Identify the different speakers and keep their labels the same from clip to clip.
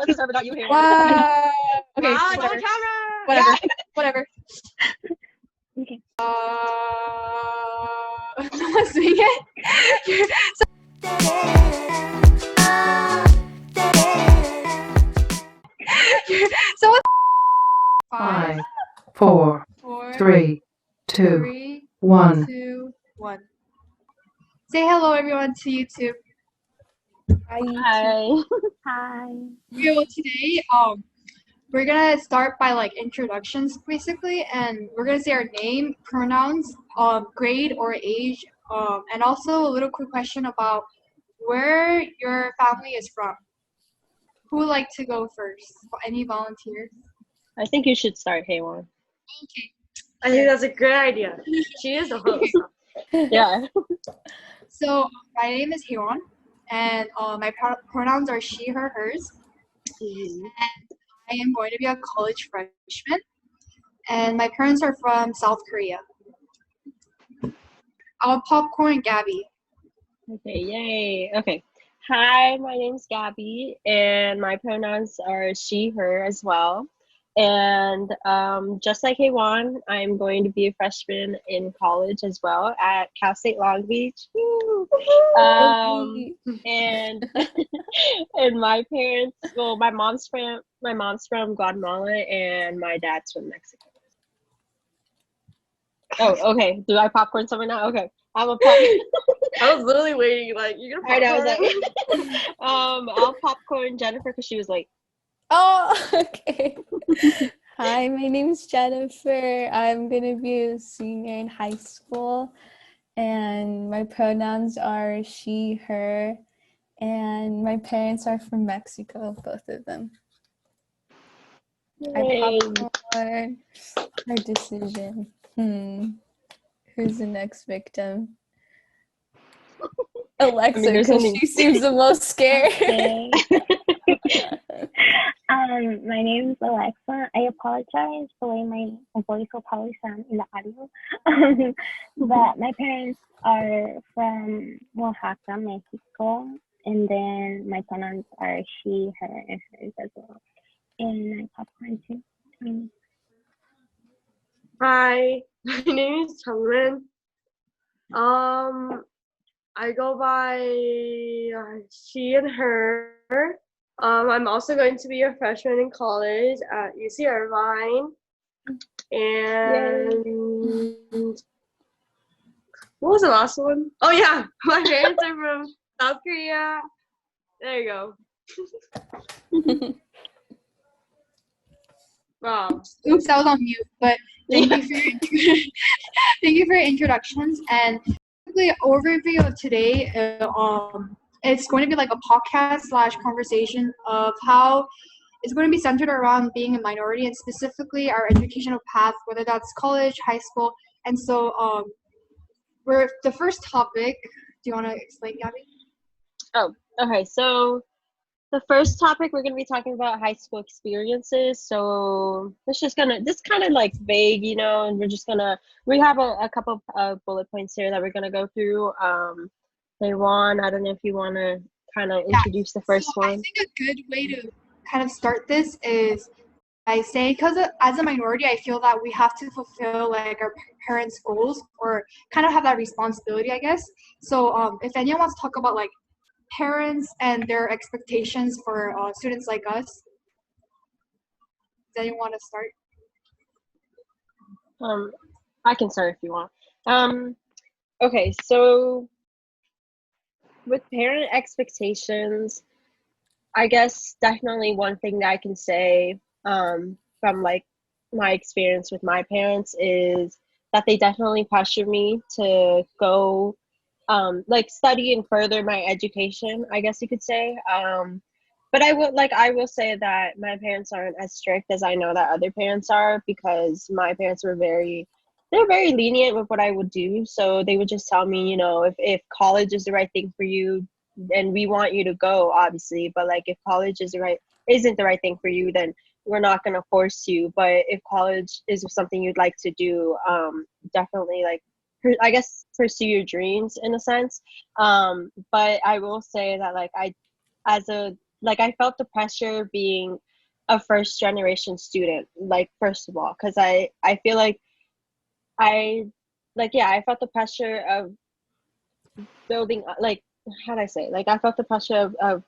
Speaker 1: deserve without you here.
Speaker 2: Wow. Okay,
Speaker 3: Wow,
Speaker 2: whatever.
Speaker 3: on camera.
Speaker 2: Whatever. Whatever.
Speaker 4: Okay.
Speaker 2: Let's swing it. So what?
Speaker 5: 5, 4,
Speaker 2: 4,
Speaker 5: 3, 2,
Speaker 2: 3,
Speaker 5: 1.
Speaker 2: 2, 1. Say hello, everyone, to YouTube.
Speaker 1: Hi.
Speaker 4: Hi.
Speaker 2: Okay, well, today, we're gonna start by like introductions, basically, and we're gonna say our name, pronouns, grade or age, and also a little quick question about where your family is from. Who would like to go first? Any volunteers?
Speaker 1: I think you should start, Haywan.
Speaker 2: Okay.
Speaker 3: I think that's a great idea. She is the host.
Speaker 1: Yeah.
Speaker 2: So my name is Hyewon, and my pronouns are she, her, hers. And I am going to be a college freshman, and my parents are from South Korea. I'll popcorn Gabby.
Speaker 1: Okay, yay. Okay. Hi, my name's Gabby, and my pronouns are she, her as well. And just like Haywan, I'm going to be a freshman in college as well at Cal State Long Beach. Woo! And and my parents, well, my mom's from Guatemala, and my dad's from Mexico. Oh, okay. Do I popcorn someone now? Okay. I'm a popcorn.
Speaker 3: I was literally waiting, like, you're gonna
Speaker 1: I know. I
Speaker 3: popcorn?
Speaker 1: was like, I'll popcorn Jennifer because she was late.
Speaker 6: Oh, okay. Hi, my name's Jennifer. I'm gonna be a senior in high school, and my pronouns are she, her, and my parents are from Mexico, both of them.
Speaker 1: Yay.
Speaker 6: I popcorn. Hard decision. Who's the next victim? Alexa,
Speaker 1: there's
Speaker 6: because
Speaker 1: only-
Speaker 6: she seems the most scared.
Speaker 4: Okay. My name is Alexa. I apologize the way my voice will probably sound in the audio. But my parents are from Oaxaca, Mexico. And then my pronouns are she, her, and hers as well. And I popcorn too.
Speaker 3: Hi, my name is Chungmin. I go by she and her. I'm also going to be a freshman in college at UC Irvine. And what was the last one? Oh yeah, my parents are from South Korea. There you go. Wow.
Speaker 2: Oops, I was on mute. But thank you for your thank you for your introductions, and basically overview of today. It's going to be like a podcast / conversation of how it's going to be centered around being a minority and specifically our educational path, whether that's college, high school, and so we're the first topic. Do you want to explain, Gabby?
Speaker 1: Oh, okay. So the first topic we're gonna be talking about high school experiences. So this kind of like vague, and we have a couple of bullet points here that we're gonna go through. Haywan, I don't know if you want to kind of introduce the first one.
Speaker 2: I think a good way to kind of start this is by saying, because as a minority, I feel that we have to fulfill like our parents' goals or kind of have that responsibility, I guess. So if anyone wants to talk about like parents and their expectations for students like us, does anyone want to start?
Speaker 1: I can start if you want. Okay, so with parent expectations, I guess definitely one thing that I can say from like my experience with my parents is that they definitely pressure me to go like study and further my education, I guess you could say. But I will say that my parents aren't as strict as I know that other parents are, because my parents they're very lenient with what I would do. So they would just tell me, if college is the right thing for you, and we want you to go, obviously, but like if college isn't the right thing for you, then we're not going to force you. But if college is something you'd like to do, definitely like, I guess, pursue your dreams in a sense. But I will say that like as a like I felt the pressure being a first generation student, like first of all, because I feel like I like yeah, I felt the pressure of building like how do I say, like I felt the pressure of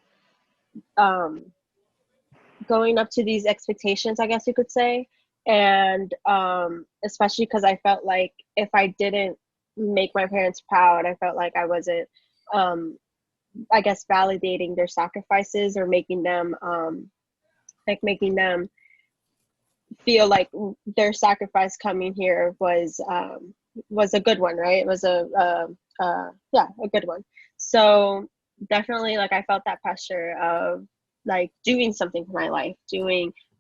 Speaker 1: um going up to these expectations, I guess you could say. And especially because I felt like if I didn't make my parents proud, I felt like I wasn't, I guess, validating their sacrifices or making them feel like their sacrifice coming here was a good one, right? It was yeah, a good one. So definitely, like I felt that pressure of like doing something for my life,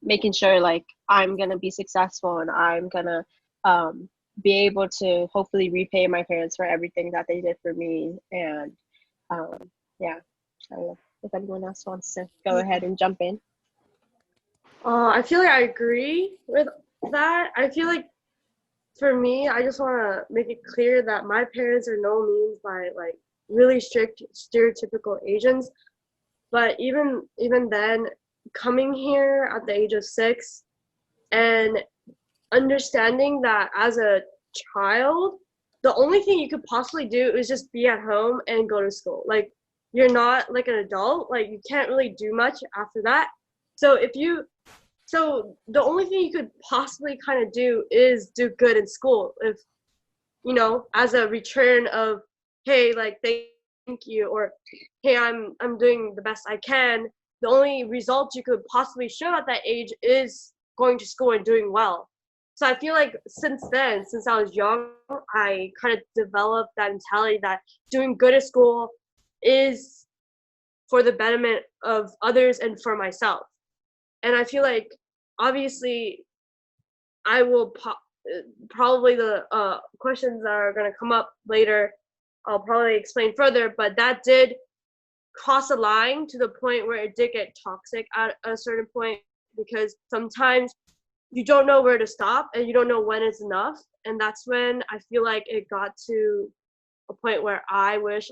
Speaker 1: making sure like I'm gonna be successful and I'm gonna um, be able to hopefully repay my parents for everything that they did for me. And yeah, I don't know if anyone else wants to go ahead and jump in.
Speaker 3: I feel like I agree with that. I feel like for me, I just want to make it clear that my parents are no means by like really strict stereotypical Asians. But even then, coming here at the age of 6 and understanding that as a child, the only thing you could possibly do is just be at home and go to school. Like you're not like an adult, like you can't really do much after that. So if you so the only thing you could possibly kind of do is do good in school. If as a return of, hey, like thank you, or hey, I'm doing the best I can. The only result you could possibly show at that age is going to school and doing well. So I feel like since then, since I was young, I kind of developed that mentality that doing good at school is for the betterment of others and for myself. And I feel like obviously I will probably the questions that are going to come up later, I'll probably explain further, but that did cross a line to the point where it did get toxic at a certain point, because sometimes you don't know where to stop and you don't know when it's enough. And that's when I feel like it got to a point where I wish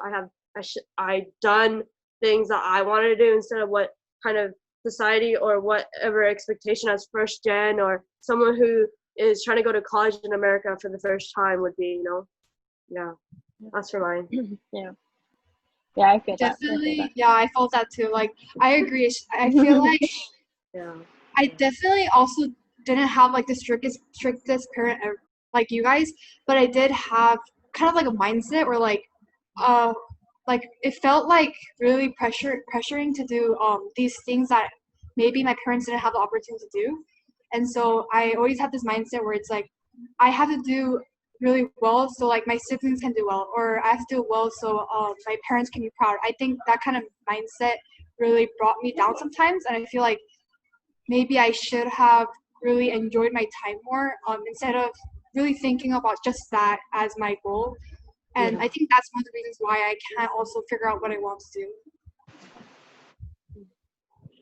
Speaker 3: I done things that I wanted to do instead of what kind of society or whatever expectation as first gen or someone who is trying to go to college in America for the first time would be. Yeah, that's for mine.
Speaker 1: Yeah. Yeah, I feel that.
Speaker 2: Definitely, yeah, I felt that too. Like, I agree. I feel like
Speaker 3: Yeah.
Speaker 2: I definitely also didn't have like the strictest parent ever, like you guys, but I did have kind of like a mindset where uh, like it felt like really pressuring to do these things that maybe my parents didn't have the opportunity to do, and so I always had this mindset where it's like I have to do really well so like my siblings can do well, or I have to do well so my parents can be proud. I think that kind of mindset really brought me down sometimes, and I feel like maybe I should have really enjoyed my time more instead of really thinking about just that as my goal. And
Speaker 3: Yeah.
Speaker 2: I think that's one of the reasons why I can't also figure out what I want to do.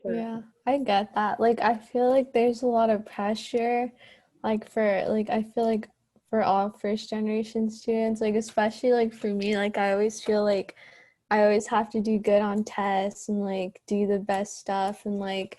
Speaker 3: Sure.
Speaker 6: Yeah, I get that. Like, I feel like there's a lot of pressure, I feel like for all first generation students, like, especially like for me, like, I always feel like I always have to do good on tests and like do the best stuff and like,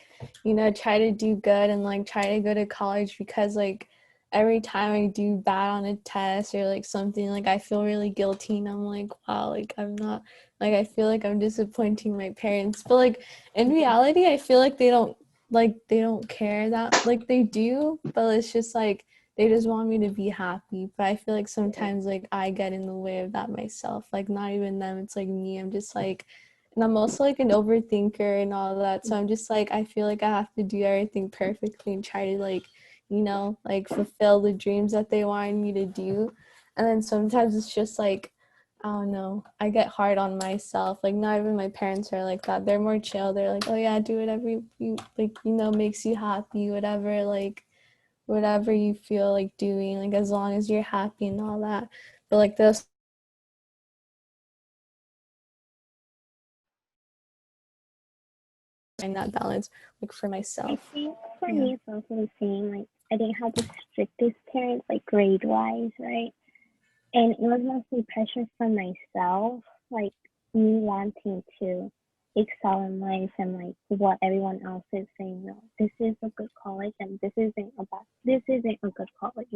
Speaker 6: try to do good and like try to go to college because like every time I do bad on a test or like something, like I feel really guilty and I'm like, wow, like I'm not, like I feel like I'm disappointing my parents. But like in reality, I feel like they don't care that, like they do, but it's just like they just want me to be happy. But I feel like sometimes like I get in the way of that myself, like not even them, it's like me. I'm just like, and I'm also like an overthinker and all that, so I'm just like, I feel like I have to do everything perfectly and try to like, like fulfill the dreams that they wanted me to do. And then sometimes it's just like, I don't know, I get hard on myself. Like not even my parents are like that. They're more chill. They're like, oh yeah, do whatever you like, makes you happy, whatever, like whatever you feel like doing, like as long as you're happy and all that. But like those find that balance like for
Speaker 4: I
Speaker 6: myself.
Speaker 4: think for
Speaker 6: Yeah.
Speaker 4: me it's also the same. Like I didn't have the strictest parents, like grade wise, right? And it was mostly pressure from myself, like me wanting to excel in life and like what everyone else is saying. No, this is a good college and this isn't a good college.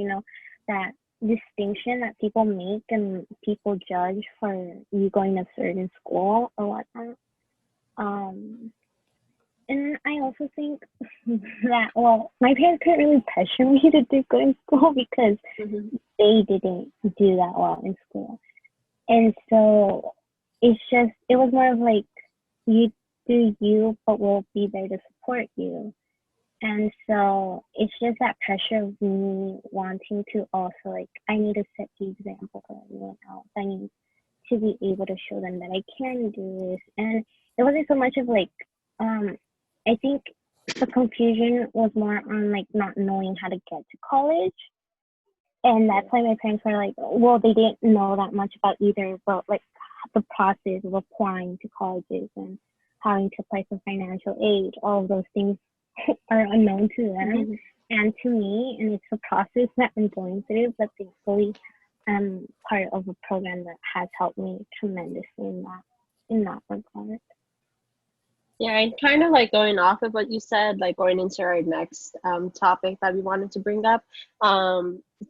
Speaker 4: That distinction that people make and people judge for you going to certain school or whatnot. And I also think that, well, my parents couldn't really pressure me to do good in school because they didn't do that well in school. And so it was more of like, you do you, but we'll be there to support you. And so it's just that pressure of me wanting to also, like, I need to set the example for everyone else. I need to be able to show them that I can do this. And it wasn't so much of like, I think the confusion was more on like not knowing how to get to college. And that's why my parents were like, well, they didn't know that much about either, but like the process of applying to colleges and having to apply for financial aid, all of those things are unknown to them and to me, and it's a process that I'm going through, but thankfully I'm part of a program that has helped me tremendously in that regard.
Speaker 1: Yeah, and kind of like going off of what you said, like going into our next topic that we wanted to bring up.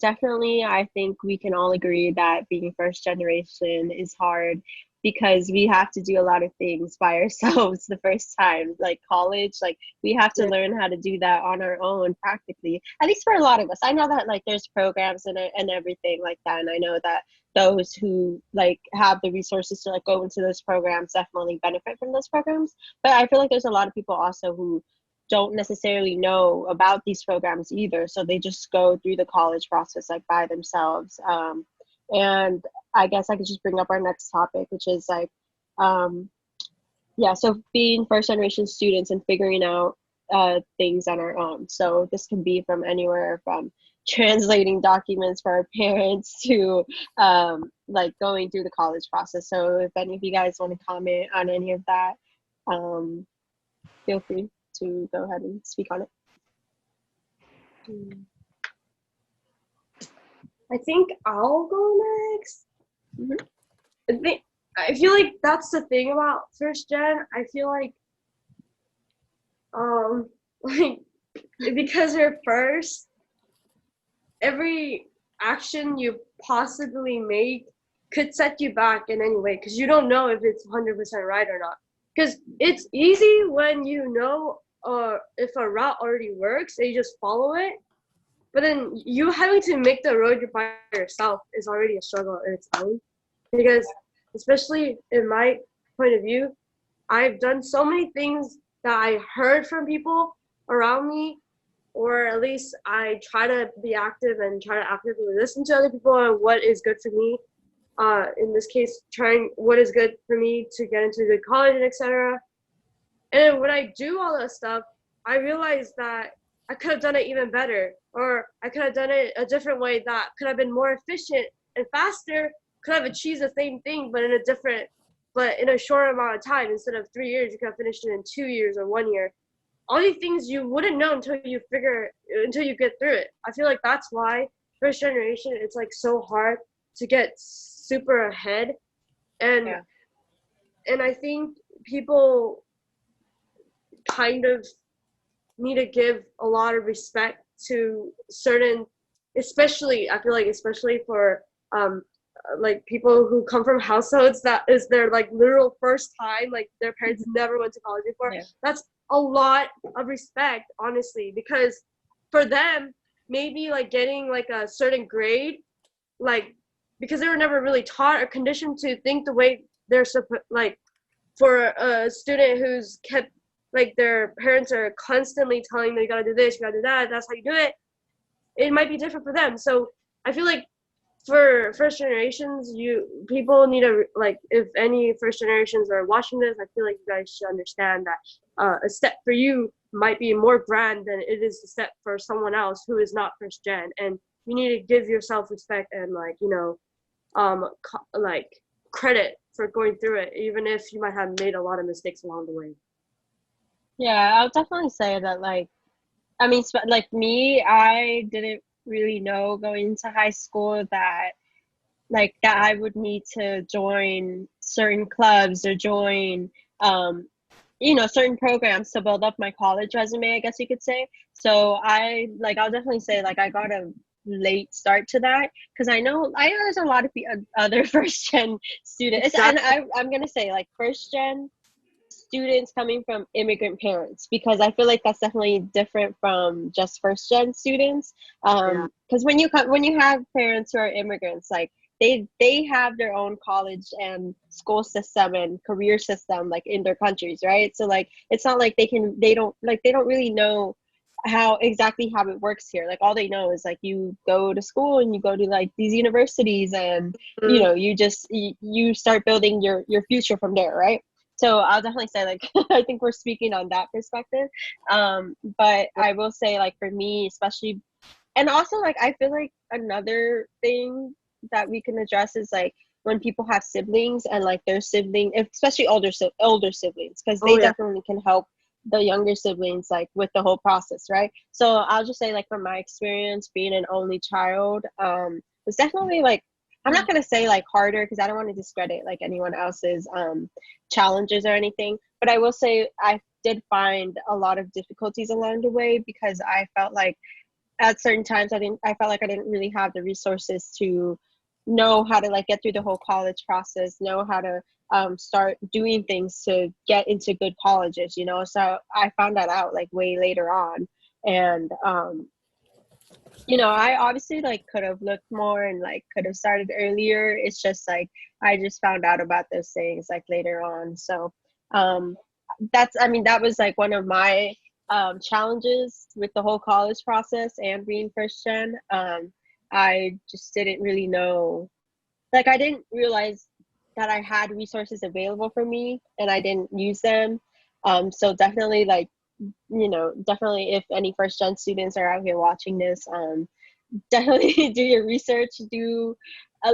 Speaker 1: Definitely, I think we can all agree that being first generation is hard because we have to do a lot of things by ourselves the first time. Like college, like we have to learn how to do that on our own practically, at least for a lot of us. I know that like there's programs and everything like that, and I know that those who like have the resources to like go into those programs definitely benefit from those programs. But I feel like there's a lot of people also who don't necessarily know about these programs either, so they just go through the college process like by themselves. And I guess I could just bring up our next topic, which is like so being first generation students and figuring out things on our own. So this can be from anywhere from translating documents for our parents to like going through the college process. So if any of you guys want to comment on any of that, feel free to go ahead and speak on it.
Speaker 3: I think I'll go next. I feel like that's the thing about first gen. I feel like like because you're first, every action you possibly make could set you back in any way because you don't know if it's 100% right or not. Because it's easy when you know if a route already works and you just follow it. But then you having to make the road by yourself is already a struggle in its own. Because especially in my point of view, I've done so many things that I heard from people around me, or at least I try to be active and try to actively listen to other people and what is good for me. In this case, trying what is good for me to get into a good college and etc. And when I do all that stuff, I realize that I could have done it even better, or I could have done it a different way that could have been more efficient and faster, could have achieved the same thing, but in a short amount of time. Instead of 3 years, you could have finished it in 2 years or 1 year. All these things you wouldn't know until you get through it. I feel like that's why first generation, it's like so hard to get super ahead. And I think people kind of need to give a lot of respect to certain, especially for like people who come from households that is their like literal first time, like their parents never went to college before. That's a lot of respect, honestly, because for them, maybe like getting like a certain grade, like because they were never really taught or conditioned to think the way they're like for a student who's kept like their parents are constantly telling them you gotta do this, you gotta do that, that's how you do it. It might be different for them. So I feel like for first generations, people need to, like, if any first generations are watching this, I feel like you guys should understand that a step for you might be more grand than it is a step for someone else who is not first gen, and you need to give yourself respect and like like credit for going through it, even if you might have made a lot of mistakes along the way.
Speaker 1: Yeah, I'll definitely say that, like, I mean, like me, I didn't really know going into high school that I would need to join certain clubs or join certain programs to build up my college resume, I guess you could say. So I'll definitely say like I got a late start to that because I know there's a lot of other first gen students, and I'm gonna say like first gen students coming from immigrant parents, because I feel like that's definitely different from just first gen students. Because when you have parents who are immigrants, like they have their own college and school system and career system like in their countries, right? So like it's not like they don't really know how it works here. Like all they know is like you go to school and you go to like these universities, and you start building your future from there, right? So I'll definitely say like I think we're speaking on that perspective. But I will say like for me especially, and also like I feel like another thing that we can address is like when people have siblings and like their sibling, especially older siblings, because they definitely can help the younger siblings like with the whole process, right? So I'll just say like from my experience being an only child, it's definitely like, I'm not gonna say like harder because I don't want to discredit like anyone else's challenges or anything, but I will say I did find a lot of difficulties along the way because I felt like at certain times I felt like I didn't really have the resources to know how to like get through the whole college process, know how to start doing things to get into good colleges, so I found that out like way later on. And I obviously like could have looked more and like could have started earlier. It's just like I just found out about those things like later on. So that was like one of my challenges with the whole college process and being first gen. I just didn't really know, like I didn't realize that I had resources available for me and I didn't use them. So definitely like, definitely if any first gen students are out here watching this, definitely do your research,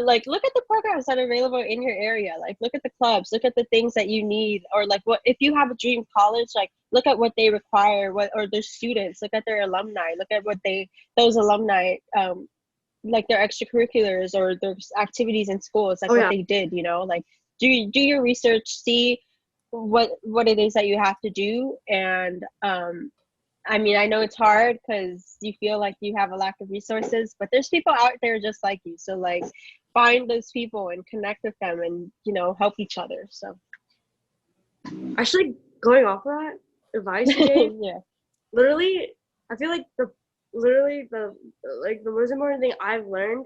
Speaker 1: like look at the programs that are available in your area, like look at the clubs, look at the things that you need, or like what if you have a dream college, like look at what they require, or their students, look at their alumni, look at what those alumni like their extracurriculars or their activities in schools, like what they did, like do your research, see what it is that you have to do. And I mean, I know it's hard because you feel like you have a lack of resources, but there's people out there just like you. So like find those people and connect with them and, help each other. So
Speaker 3: actually, going off of that advice you gave,
Speaker 1: yeah.
Speaker 3: Literally, I feel like the most important thing I've learned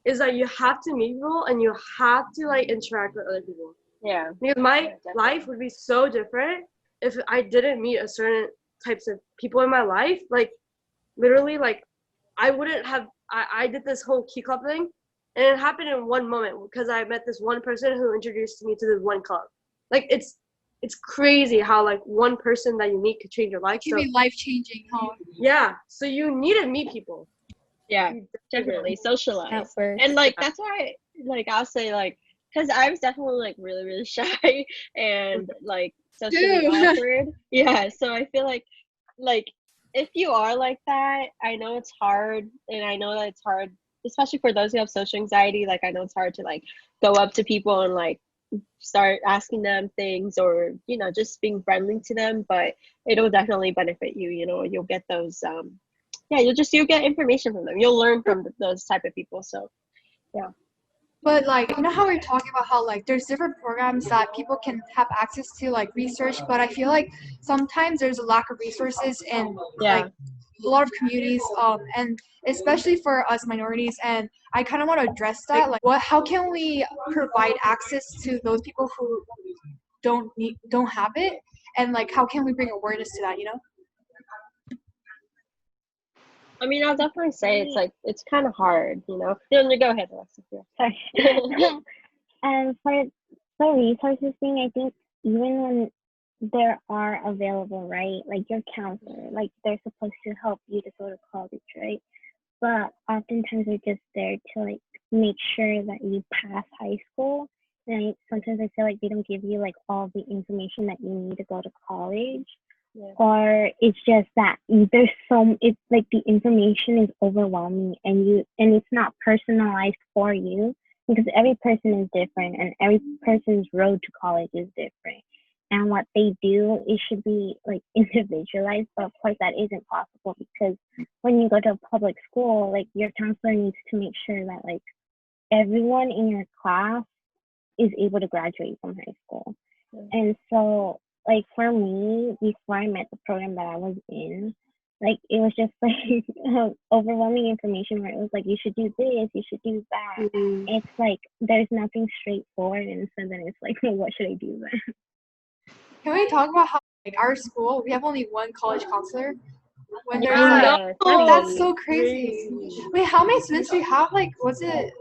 Speaker 3: is that you have to meet people and you have to like interact with other people.
Speaker 1: Yeah.
Speaker 3: Because my life would be so different if I didn't meet a certain types of people in my life. Like literally, like I wouldn't have. I did this whole key club thing, and it happened in one moment because I met this one person who introduced me to this one club. Like it's crazy how like one person that you meet could change your life.
Speaker 2: It can be life changing, huh?
Speaker 3: Yeah. So you need to meet people.
Speaker 1: Yeah, definitely socialize. And like that's why like I'll say like, because I was definitely like really really shy and like socially awkward. Yeah, so I feel like if you are like that, I know it's hard, and I know that it's hard especially for those who have social anxiety. Like I know it's hard to like go up to people and like start asking them things, or just being friendly to them, but it'll definitely benefit you. You'll get those you'll get information from them, you'll learn from those type of people. So yeah.
Speaker 2: But like, how we're talking about how like there's different programs that people can have access to like research, but I feel like sometimes there's a lack of resources in like a lot of communities, and especially for us minorities. And I kind of want to address that. Like, how can we provide access to those people who don't have it, and like how can we bring awareness to that?
Speaker 1: I mean, I'll definitely say it's kind of hard, No, go ahead, Alexa. Yeah.
Speaker 4: Sorry. And for the resources thing, I think even when there are available, right? Like your counselor, like they're supposed to help you to go to college, right? But oftentimes they're just there to like make sure that you pass high school. And sometimes I feel like they don't give you like all the information that you need to go to college. Yeah. Or it's just that it's like the information is overwhelming and it's not personalized for you, because every person is different and every person's road to college is different. and what they do, it should be like individualized. But of course, that isn't possible because when you go to a public school, like your counselor needs to make sure that like everyone in your class is able to graduate from high school. And so, like for me, before I met the program that I was in, like it was just like overwhelming information where it was like you should do this, you should do that.
Speaker 3: Mhm.
Speaker 4: It's like there's nothing straightforward, and so then it's like, well, what should I do then?
Speaker 2: Can we talk about how like our school we have only one college counselor? When there's
Speaker 1: I
Speaker 2: like
Speaker 1: know.
Speaker 3: No.
Speaker 2: that's so crazy. Wait, how many students do you have? Like was it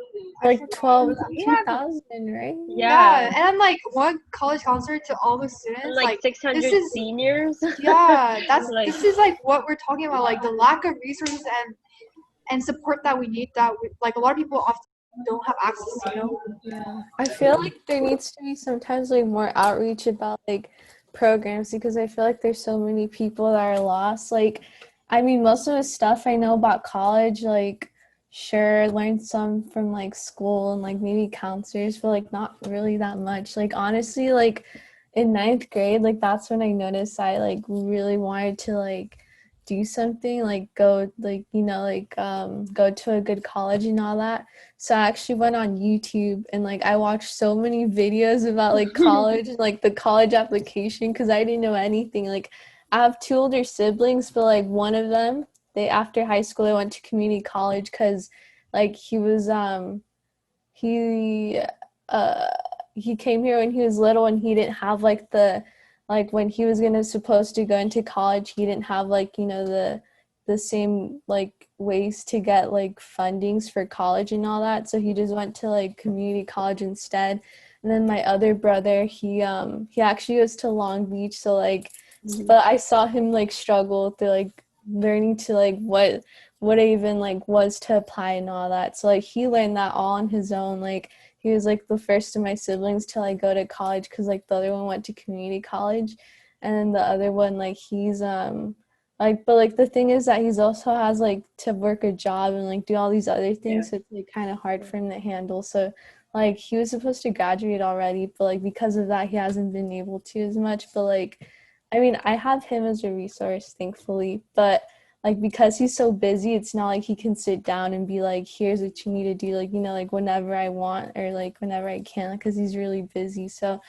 Speaker 2: I
Speaker 6: Like
Speaker 2: forgot.
Speaker 6: 12,
Speaker 2: Yeah,
Speaker 6: 2,000, right?
Speaker 2: yeah,
Speaker 1: Yeah.
Speaker 2: and I'm like one college counselor to all the
Speaker 1: And
Speaker 2: students.
Speaker 1: like
Speaker 2: Like
Speaker 1: 600
Speaker 2: this is
Speaker 1: seniors.
Speaker 2: yeah, that's
Speaker 1: Like,
Speaker 2: this is like what we're talking about, like the lack of resources and support that we need that we, like a lot of people often don't have access to, you know?
Speaker 6: Yeah. I feel like there needs to be sometimes like more outreach about like programs because I feel like there's so many people that are lost. Like, I mean, most of the stuff I know about college, like, sure, learned some from like school and like maybe counselors, but like not really that much. Like, honestly, like in ninth grade, like that's when I noticed I like really wanted to like do something, like go like, you know, like go to a good college and all that. So I actually went on YouTube and like I watched so many videos about like college and like the college application because I didn't know anything. Like I have two older siblings, but like one of them, they after high school they went to community college because like he uh he came here when he was little and he didn't have like the like when he was gonna supposed to go into college he didn't have like you know the same like ways to get like fundings for college and all that, so he just went to like community college instead. And then my other brother, he actually goes to Long Beach, so like but I saw him like struggle through like learning to like what it even like was to apply and all that. So like he learned that all on his own. Like he was like the first of my siblings to like go to college because like the other one went to community college, and then the other one like he's like but like the thing is that he's also has like to work a job and like do all these other things, so it's like kind of hard for him to handle. So like he was supposed to graduate already, but like because of that he hasn't been able to as much. But like I mean I have him as a resource thankfully, but like because he's so busy it's not like he can sit down and be like here's what you need to do like you know like whenever I want or like whenever I can because he's really busy. So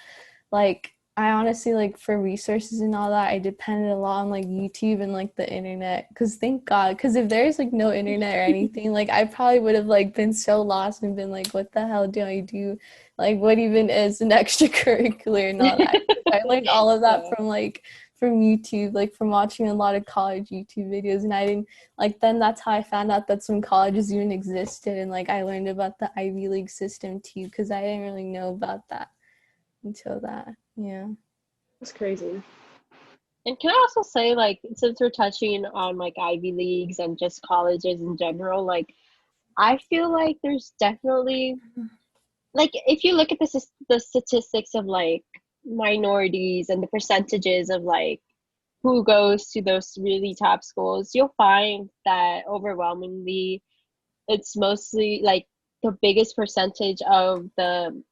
Speaker 6: like I honestly like for resources and all that I depended a lot on like YouTube and like the internet because thank God, because if there's like no internet or anything like I probably would have like been so lost and been like what the hell do I do, like what even is an extracurricular and all that. I learned all of that
Speaker 1: yeah.
Speaker 6: from YouTube, like from watching a lot of college YouTube videos. And I didn't like then that's how I found out that some colleges even existed, and like I learned about the Ivy League system too because I didn't really know about that until that. Yeah.
Speaker 3: That's crazy.
Speaker 1: And can I also say, like, since we're touching on like Ivy Leagues and just colleges in general, like, I feel like there's definitely, like, if you look at the statistics of like minorities and the percentages of like who goes to those really top schools, you'll find that overwhelmingly it's mostly like the biggest percentage of the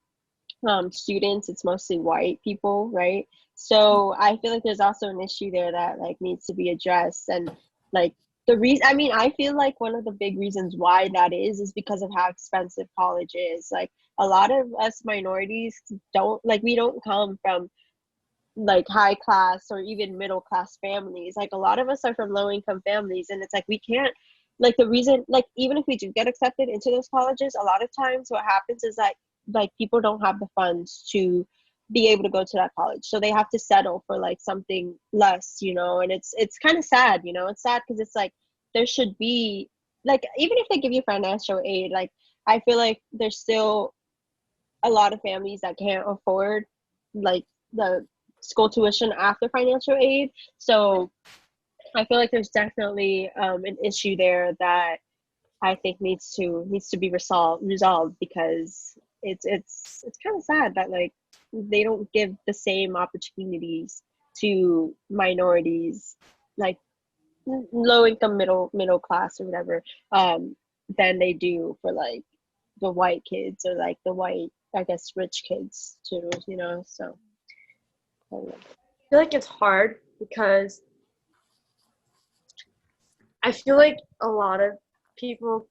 Speaker 1: students, it's mostly white people, right? So I feel like there's also an issue there that like needs to be addressed. And like the reason, I mean, I feel like one of the big reasons why that is because of how expensive college is. Like a lot of us minorities don't like, we don't come from like high class or even middle class families. Like a lot of us are from low income families, and it's like we can't, like the reason, like even if we do get accepted into those colleges, a lot of times what happens is that like people don't have the funds to be able to go to that college, so they have to settle for like something less, you know. And it's kind of sad, you know. It's sad because it's like there should be, like, even if they give you financial aid, like I feel like there's still a lot of families that can't afford like the school tuition after financial aid. So I feel like there's definitely an issue there that I think needs to be resolved because it's kind of sad that like they don't give the same opportunities to minorities, like low income middle class or whatever, than they do for like the white kids or like the white, I guess, rich kids too, you know. So
Speaker 3: feel like it's hard because I feel like a lot of people,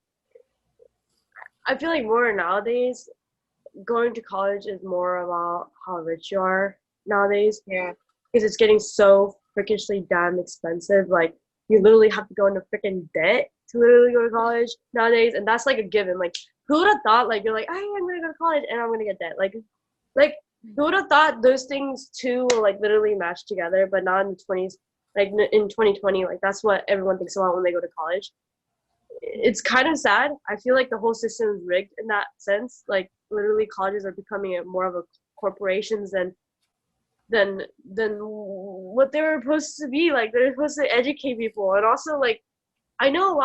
Speaker 3: I feel like more nowadays, going to college is more about how rich you are nowadays.
Speaker 1: Yeah.
Speaker 3: Because it's getting so freakishly damn expensive. Like, you literally have to go into freaking debt to literally go to college nowadays. And that's like a given. Like, who would have thought, like, you're like, hey, I'm going to go to college and I'm going to get debt. Like, who would have thought those things two will, like, literally match together, but not in the 20s. Like, in 2020, like, that's what everyone thinks about when they go to college. It's kind of sad. I feel like the whole system is rigged in that sense. Like, literally colleges are becoming more of a corporations than what they were supposed to be. Like, they're supposed to educate people. And also, like, I know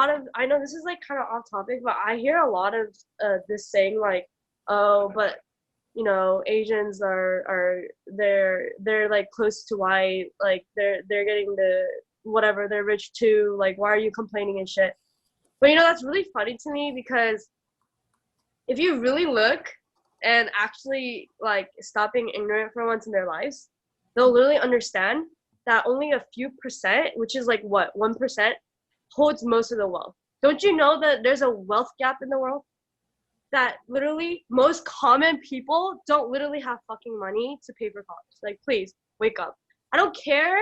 Speaker 3: this is like kind of off topic, but I hear a lot of this saying, like, oh, but you know, Asians are they're like close to white, like they're getting the whatever, they're rich too, like why are you complaining and shit. But you know, that's really funny to me because if you really look and actually like stop being ignorant for once in their lives, they'll literally understand that only a few percent, which is like what, 1%, holds most of the wealth. Don't you know that there's a wealth gap in the world? That literally most common people don't literally have fucking money to pay for college. Like, please wake up. I don't care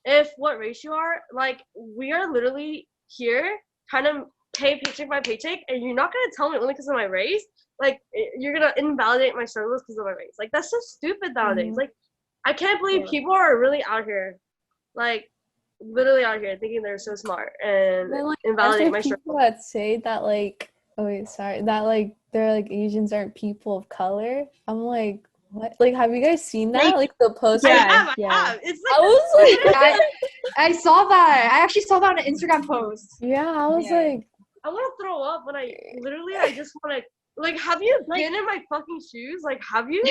Speaker 3: if what race you are. Like, we are literally here trying to pay paycheck by paycheck, and you're not gonna tell me only because of my race. Like, you're gonna invalidate my struggles because of my race. Like, that's so stupid nowadays.
Speaker 6: Mhm.
Speaker 3: Like, I can't believe people are really out here, like, literally out here thinking they're so smart and
Speaker 6: Then, like,
Speaker 3: invalidate
Speaker 6: aren't
Speaker 3: my
Speaker 6: there
Speaker 3: struggles.
Speaker 6: people that say that, like, oh wait, sorry, that like they're like Asians aren't people of color? I'm like, what? Like, have you guys seen that? Like the post?
Speaker 1: Yeah.
Speaker 3: I
Speaker 1: yeah.
Speaker 3: have. It's like,
Speaker 6: I was like,
Speaker 2: I saw that. I actually saw that on an Instagram post.
Speaker 6: yeah, I was
Speaker 1: Yeah.
Speaker 6: like,
Speaker 3: I want to throw up when I just want to, like, have you been in my fucking shoes? Like, have you?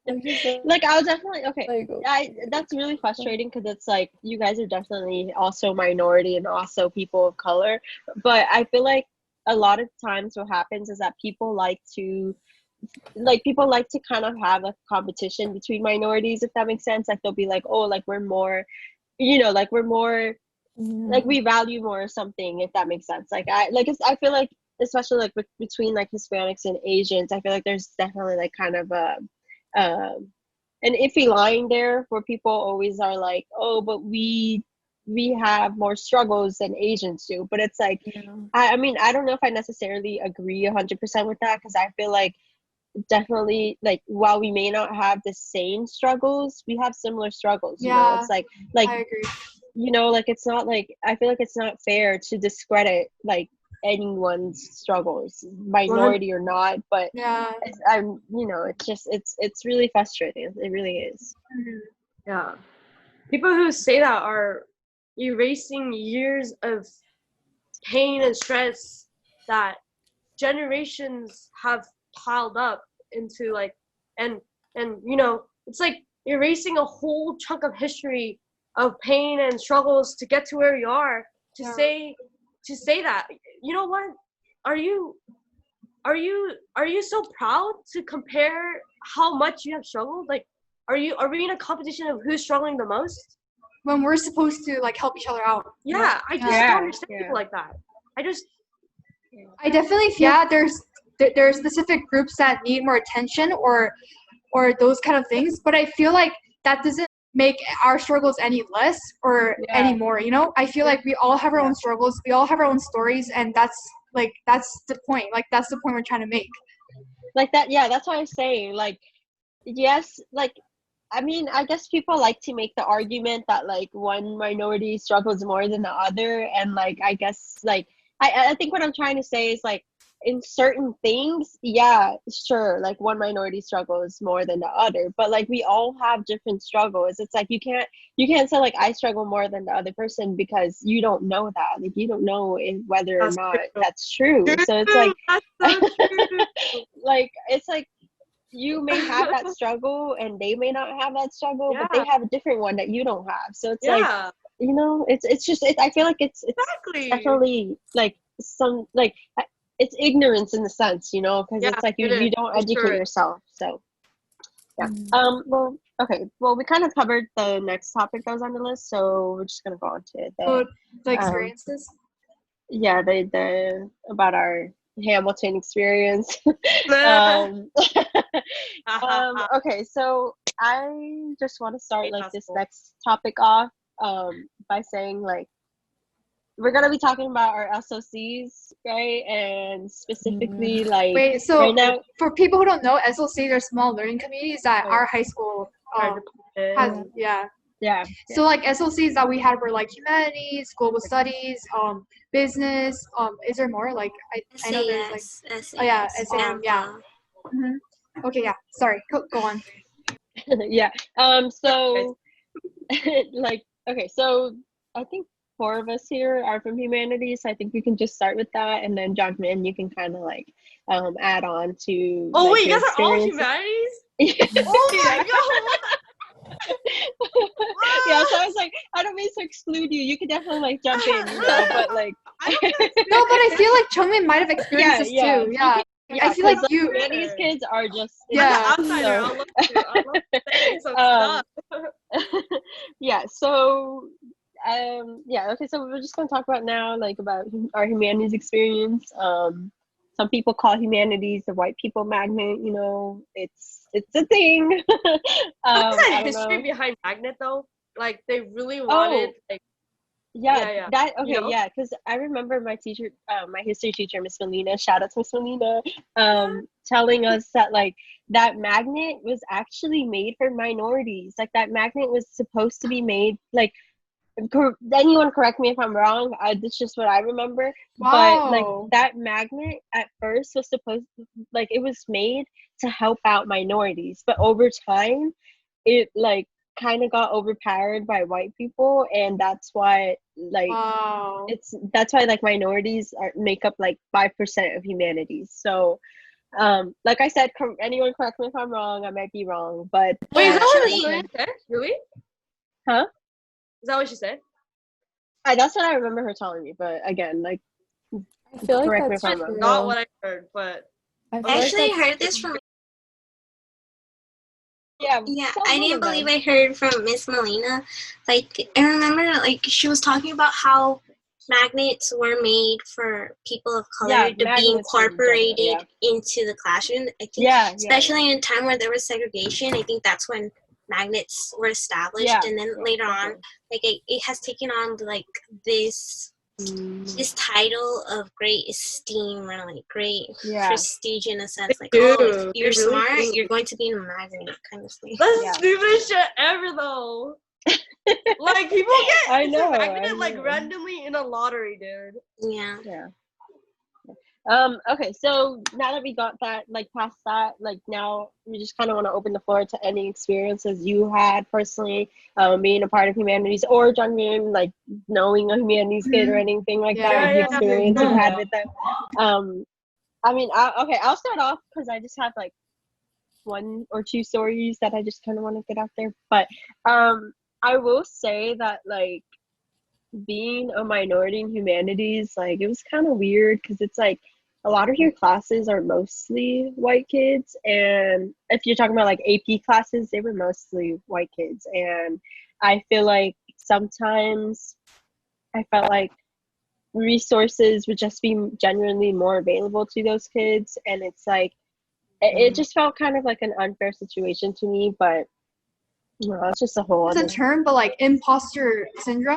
Speaker 6: I'm just like,
Speaker 1: Like, I'll definitely, okay.
Speaker 6: like,
Speaker 1: That's really frustrating because it's like you guys are definitely also minority and also people of color. But I feel like a lot of times what happens is that people like to kind of have a competition between minorities, if that makes sense. Like, they'll be like, oh, like we're more, like we're more, like we value more or something, if that makes sense. Like, I feel like, especially like between like Hispanics and Asians, I feel like there's definitely like kind of a an iffy line there where people always are like, oh, but we have more struggles than Asians do. But it's like, I mean, I don't know if I necessarily agree 100% with that, because I feel like definitely, like, while we may not have the same struggles, we have similar struggles. You know, it's like
Speaker 2: I agree.
Speaker 1: like, it's not like, I feel like it's not fair to discredit like anyone's struggles, minority or not. But
Speaker 2: Yeah.
Speaker 1: I'm, it's just, it's really frustrating. It really is.
Speaker 3: Yeah. People who say that are erasing years of pain and stress that generations have piled up into, like, and it's like erasing a whole chunk of history of pain and struggles to get to where you are, to say that, you know what, are you so proud to compare how much you have struggled? Like, are we in a competition of who's struggling the most
Speaker 2: when we're supposed to like help each other out?
Speaker 3: Yeah, I just don't understand people like that.
Speaker 2: I definitely feel there are specific groups that need more attention or those kind of things, but I feel like that doesn't make our struggles any less or any more, you know? I feel like we all have our own struggles, we all have our own stories, and that's the point. Like, that's the point we're trying to make.
Speaker 1: Like that, yeah, that's what I'm saying. Like, yes, like, I mean, I guess people like to make the argument that like one minority struggles more than the other, and like, I guess, like, I think what I'm trying to say is, like, in certain things, yeah, sure, like one minority struggles more than the other, but like we all have different struggles. It's like you can't say like I struggle more than the other person, because you don't know that. Like, you don't know whether or not that's true. So it's like, like, it's like you may have that struggle and they may not have that struggle, but they have a different one that you don't have. So it's like, it's just, I feel like it's definitely like some, like, it's ignorance in the sense, because it's like you don't educate yourself. So Yeah. Well, okay. Well, we kind of covered the next topic that was on the list, so we're just gonna go on to
Speaker 2: So the
Speaker 1: um,
Speaker 2: experiences.
Speaker 1: yeah, the about our Hamilton experience. um, okay, so I just want to start like this next topic off by saying like we're gonna be talking about our SOCs, right? And specifically like
Speaker 2: Wait, so
Speaker 1: right now.
Speaker 2: for people who don't know, SLCs are small learning communities that our high school has. Yeah.
Speaker 1: Yeah.
Speaker 2: So like SLCs that we had were like humanities, global studies, business. Is there more? Like I know there's like
Speaker 7: SAS,
Speaker 2: oh yeah, SAM, yeah. Okay, yeah. Sorry, go on.
Speaker 1: Yeah. So like okay, so I think 4 of us here are from humanities. So I think we can just start with that, and then Jonathan, you can kind of like add on to.
Speaker 3: Oh
Speaker 1: like,
Speaker 3: wait, you
Speaker 1: your
Speaker 3: guys are all
Speaker 1: experiences.
Speaker 3: humanities? Oh my god!
Speaker 1: Yeah, so I was like, I don't mean to exclude you. You could definitely like jump in, you know, but like
Speaker 2: No, but I feel like Chungmin might have experienced this too. Yeah.
Speaker 1: Yeah,
Speaker 2: I feel like you.
Speaker 1: humanities kids are just
Speaker 2: Yeah.
Speaker 3: I'm an outsider.
Speaker 1: so-
Speaker 3: I'll love to. I'll love to say some stuff.
Speaker 1: Yeah, so yeah, okay, so we're just gonna talk about now like about our humanities experience. Some people call humanities the white people magnet, you know, it's a thing.
Speaker 3: What's
Speaker 1: I
Speaker 3: that
Speaker 1: don't
Speaker 3: history
Speaker 1: know.
Speaker 3: behind magnet though? Like they really wanted like
Speaker 1: Yeah, that okay,
Speaker 3: You know?
Speaker 1: yeah, because I remember my teacher, my history teacher, Miss Melina, shout out to Miss Melina, telling us that like that magnet was actually made for minorities. Like that magnet was supposed to be made like anyone correct me if I'm wrong. That's just what I remember. But like
Speaker 2: Wow.
Speaker 1: that magnet at first was supposed like it was made to help out minorities, but over time it like kind of got overpowered by white people, and that's why like
Speaker 2: Wow.
Speaker 1: that's why like minorities make up like 5% of humanities. So like I said, anyone correct me if I'm wrong. I might be wrong, but
Speaker 3: Wait, is that what
Speaker 7: Actually-
Speaker 3: Miss said? Really?
Speaker 1: Huh?
Speaker 3: Is that what she said?
Speaker 1: That's what I remember her telling me. But again, like
Speaker 6: I feel like
Speaker 1: correct me
Speaker 6: that's
Speaker 1: if I'm wrong.
Speaker 6: true.
Speaker 3: Not what I heard, but
Speaker 6: I
Speaker 7: I
Speaker 6: feel like
Speaker 7: actually
Speaker 6: that's
Speaker 7: heard this from
Speaker 1: Yeah,
Speaker 7: yeah,
Speaker 1: tell
Speaker 7: I
Speaker 1: one
Speaker 7: didn't
Speaker 1: of them.
Speaker 7: believe I heard from Miss Melina. Like I remember like she was talking about how magnets were made for people of color
Speaker 1: Yeah,
Speaker 7: to be
Speaker 1: magnets in general,
Speaker 7: incorporated
Speaker 1: yeah.
Speaker 7: into the classroom. I think
Speaker 1: Yeah,
Speaker 7: especially in a time where there was segregation, I think that's when magnets were established,
Speaker 1: Yeah,
Speaker 7: and then
Speaker 1: yeah,
Speaker 7: later on
Speaker 1: definitely.
Speaker 7: like it has taken on like this title of great esteem or like great
Speaker 1: Yeah.
Speaker 7: prestige in a sense, like
Speaker 3: They
Speaker 7: oh
Speaker 3: do.
Speaker 7: if
Speaker 3: They
Speaker 7: you're
Speaker 3: really
Speaker 7: smart
Speaker 3: do.
Speaker 7: you're going to be in a magnet kind of thing.
Speaker 3: that's
Speaker 1: Yeah.
Speaker 3: the stupidest shit ever though. Like people get
Speaker 1: I know,
Speaker 3: magnet
Speaker 1: I
Speaker 3: like
Speaker 1: know.
Speaker 3: randomly in a lottery, dude.
Speaker 7: Yeah.
Speaker 1: Yeah. Okay, so now that we got that, like past that, like now we just kind of want to open the floor to any experiences you had personally, being a part of humanities, or Jungmin, like knowing a humanities kid or anything like that, like the
Speaker 3: Yeah.
Speaker 1: experience you've had
Speaker 3: Yeah.
Speaker 1: with them. I mean, okay, I'll start off because I just have like 1 or 2 stories that I just kind of want to get out there. But I will say that like being a minority in humanities, like it was kind of weird because it's like a lot of your classes are mostly white kids, and if you're talking about like AP classes, they were mostly white kids, and I feel like sometimes I felt like resources would just be genuinely more available to those kids, and it's like it just felt kind of like an unfair situation to me, but you know, it's just a whole
Speaker 2: It's a
Speaker 1: other
Speaker 2: term, but like imposter syndrome.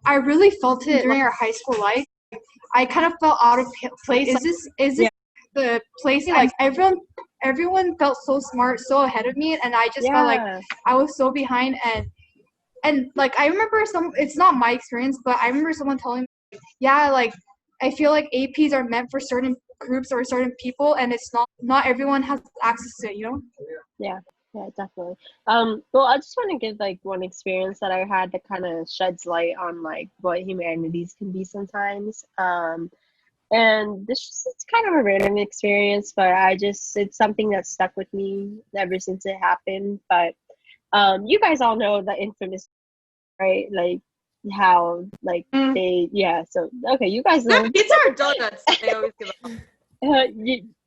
Speaker 2: I really felt it during our high school life. I kind of felt out of place. Is this the place? Like everyone felt so smart, so ahead of me, and I just felt like I was so behind. And like I remember it's not my experience, but I remember someone telling me, yeah, like I feel like APs are meant for certain groups or certain people, and it's not everyone has access to it, you know?
Speaker 1: Yeah, definitely. Well, I just want to give like one experience that I had that kind of sheds light on like what humanities can be sometimes. And it's kind of a random experience, but it's something that stuck with me ever since it happened. But you guys all know the infamous, right? Like how like so okay, you guys know.
Speaker 3: Pizza or donuts? They always give up.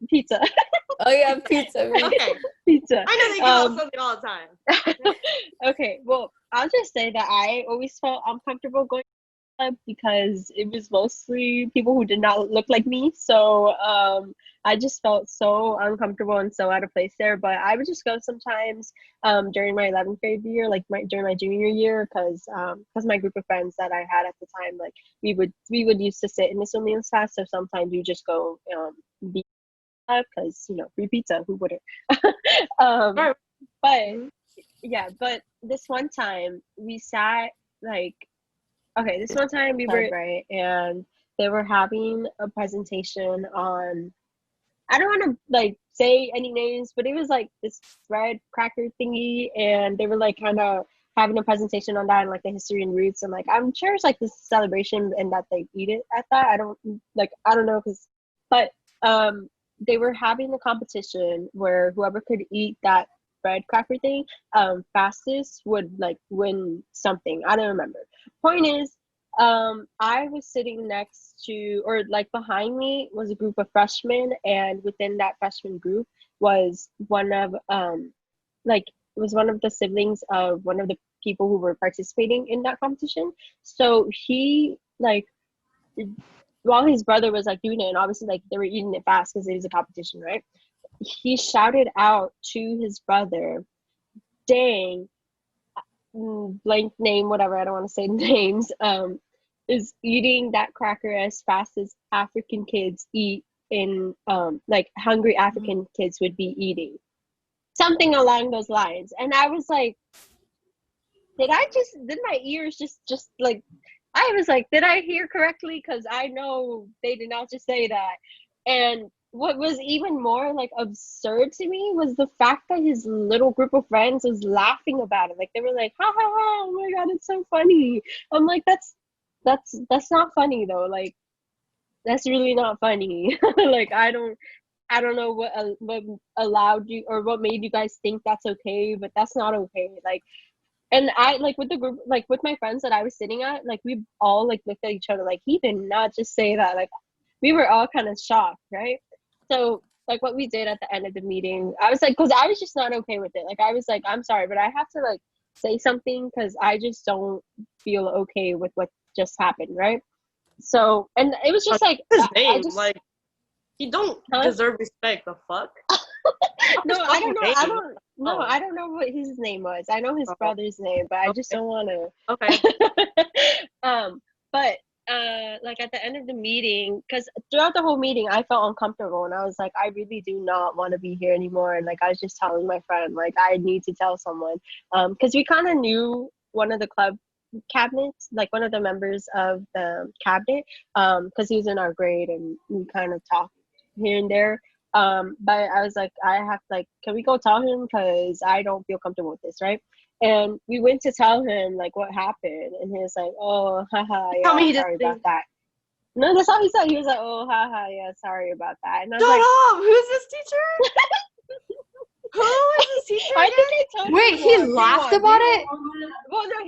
Speaker 1: pizza.
Speaker 6: Oh yeah, pizza.
Speaker 3: Okay.
Speaker 1: Pizza.
Speaker 3: I know they give out something all the time.
Speaker 1: Okay, well, I'll just say that I always felt uncomfortable going to the club because it was mostly people who did not look like me. So I just felt so uncomfortable and so out of place there. But I would just go sometimes during my 11th grade year, like during my junior year, because my group of friends that I had at the time, like we would used to sit in the swimming class. So sometimes you just go be because free pizza, who wouldn't? But yeah, but this one time we sat like, okay, this one time we were right, and they were having a presentation on, I don't want to like say any names, but it was like this bread cracker thingy, and they were like kind of having a presentation on that and like the history and roots, and like I'm sure it's like this celebration and that they eat it at that. I don't know, but they were having a competition where whoever could eat that bread cracker thing fastest would like win something. I don't remember. Point is, I was sitting next to, or like behind me was a group of freshmen, and within that freshman group was one of the siblings of one of the people who were participating in that competition. So he like, while his brother was like doing it, and obviously like they were eating it fast because it was a competition, right? He shouted out to his brother, "Dang, blank name, whatever. I don't want to say names. Is eating that cracker as fast as African kids eat in like hungry African kids would be eating." Something along those lines. And I was like, did my ears just like, I was like, did I hear correctly? Because I know they did not just say that. And what was even more like absurd to me was the fact that his little group of friends was laughing about it. Like they were like, ha ha ha, oh my god, it's so funny. I'm like, that's not funny though. Like that's really not funny. Like I don't know what allowed you or what made you guys think that's okay, but that's not okay. Like, and I like with the group, like with my friends that I was sitting at, like we all like looked at each other like he did not just say that. Like we were all kind of shocked, right? So like what we did at the end of the meeting, I was like, because I was just not okay with it. Like I was like, I'm sorry, but I have to like say something because I just don't feel okay with what just happened, right? So, and it was just like
Speaker 3: his name, like he don't deserve respect. The fuck?
Speaker 1: No, I don't know. I don't know what his name was. I know his brother's name, but I just don't want to.
Speaker 3: Okay.
Speaker 1: But like at the end of the meeting, because throughout the whole meeting, I felt uncomfortable, and I was like, I really do not want to be here anymore. And like I was just telling my friend, like I need to tell someone, because we kind of knew one of the club cabinets, like one of the members of the cabinet, because he was in our grade, and we kind of talked here and there. But I was like, I have like, can we go tell him? Because I don't feel comfortable with this, right? And we went to tell him like what happened, and he was like, "Oh, haha, yeah, sorry about that." No, that's all he said. He was like, "Oh, haha, yeah, sorry about that." And I was
Speaker 3: Shut
Speaker 1: like,
Speaker 3: up! Who's this teacher? Who is this teacher?
Speaker 1: I think I told
Speaker 2: Wait,
Speaker 1: you
Speaker 2: he
Speaker 1: once.
Speaker 2: laughed about it?
Speaker 1: Well, no,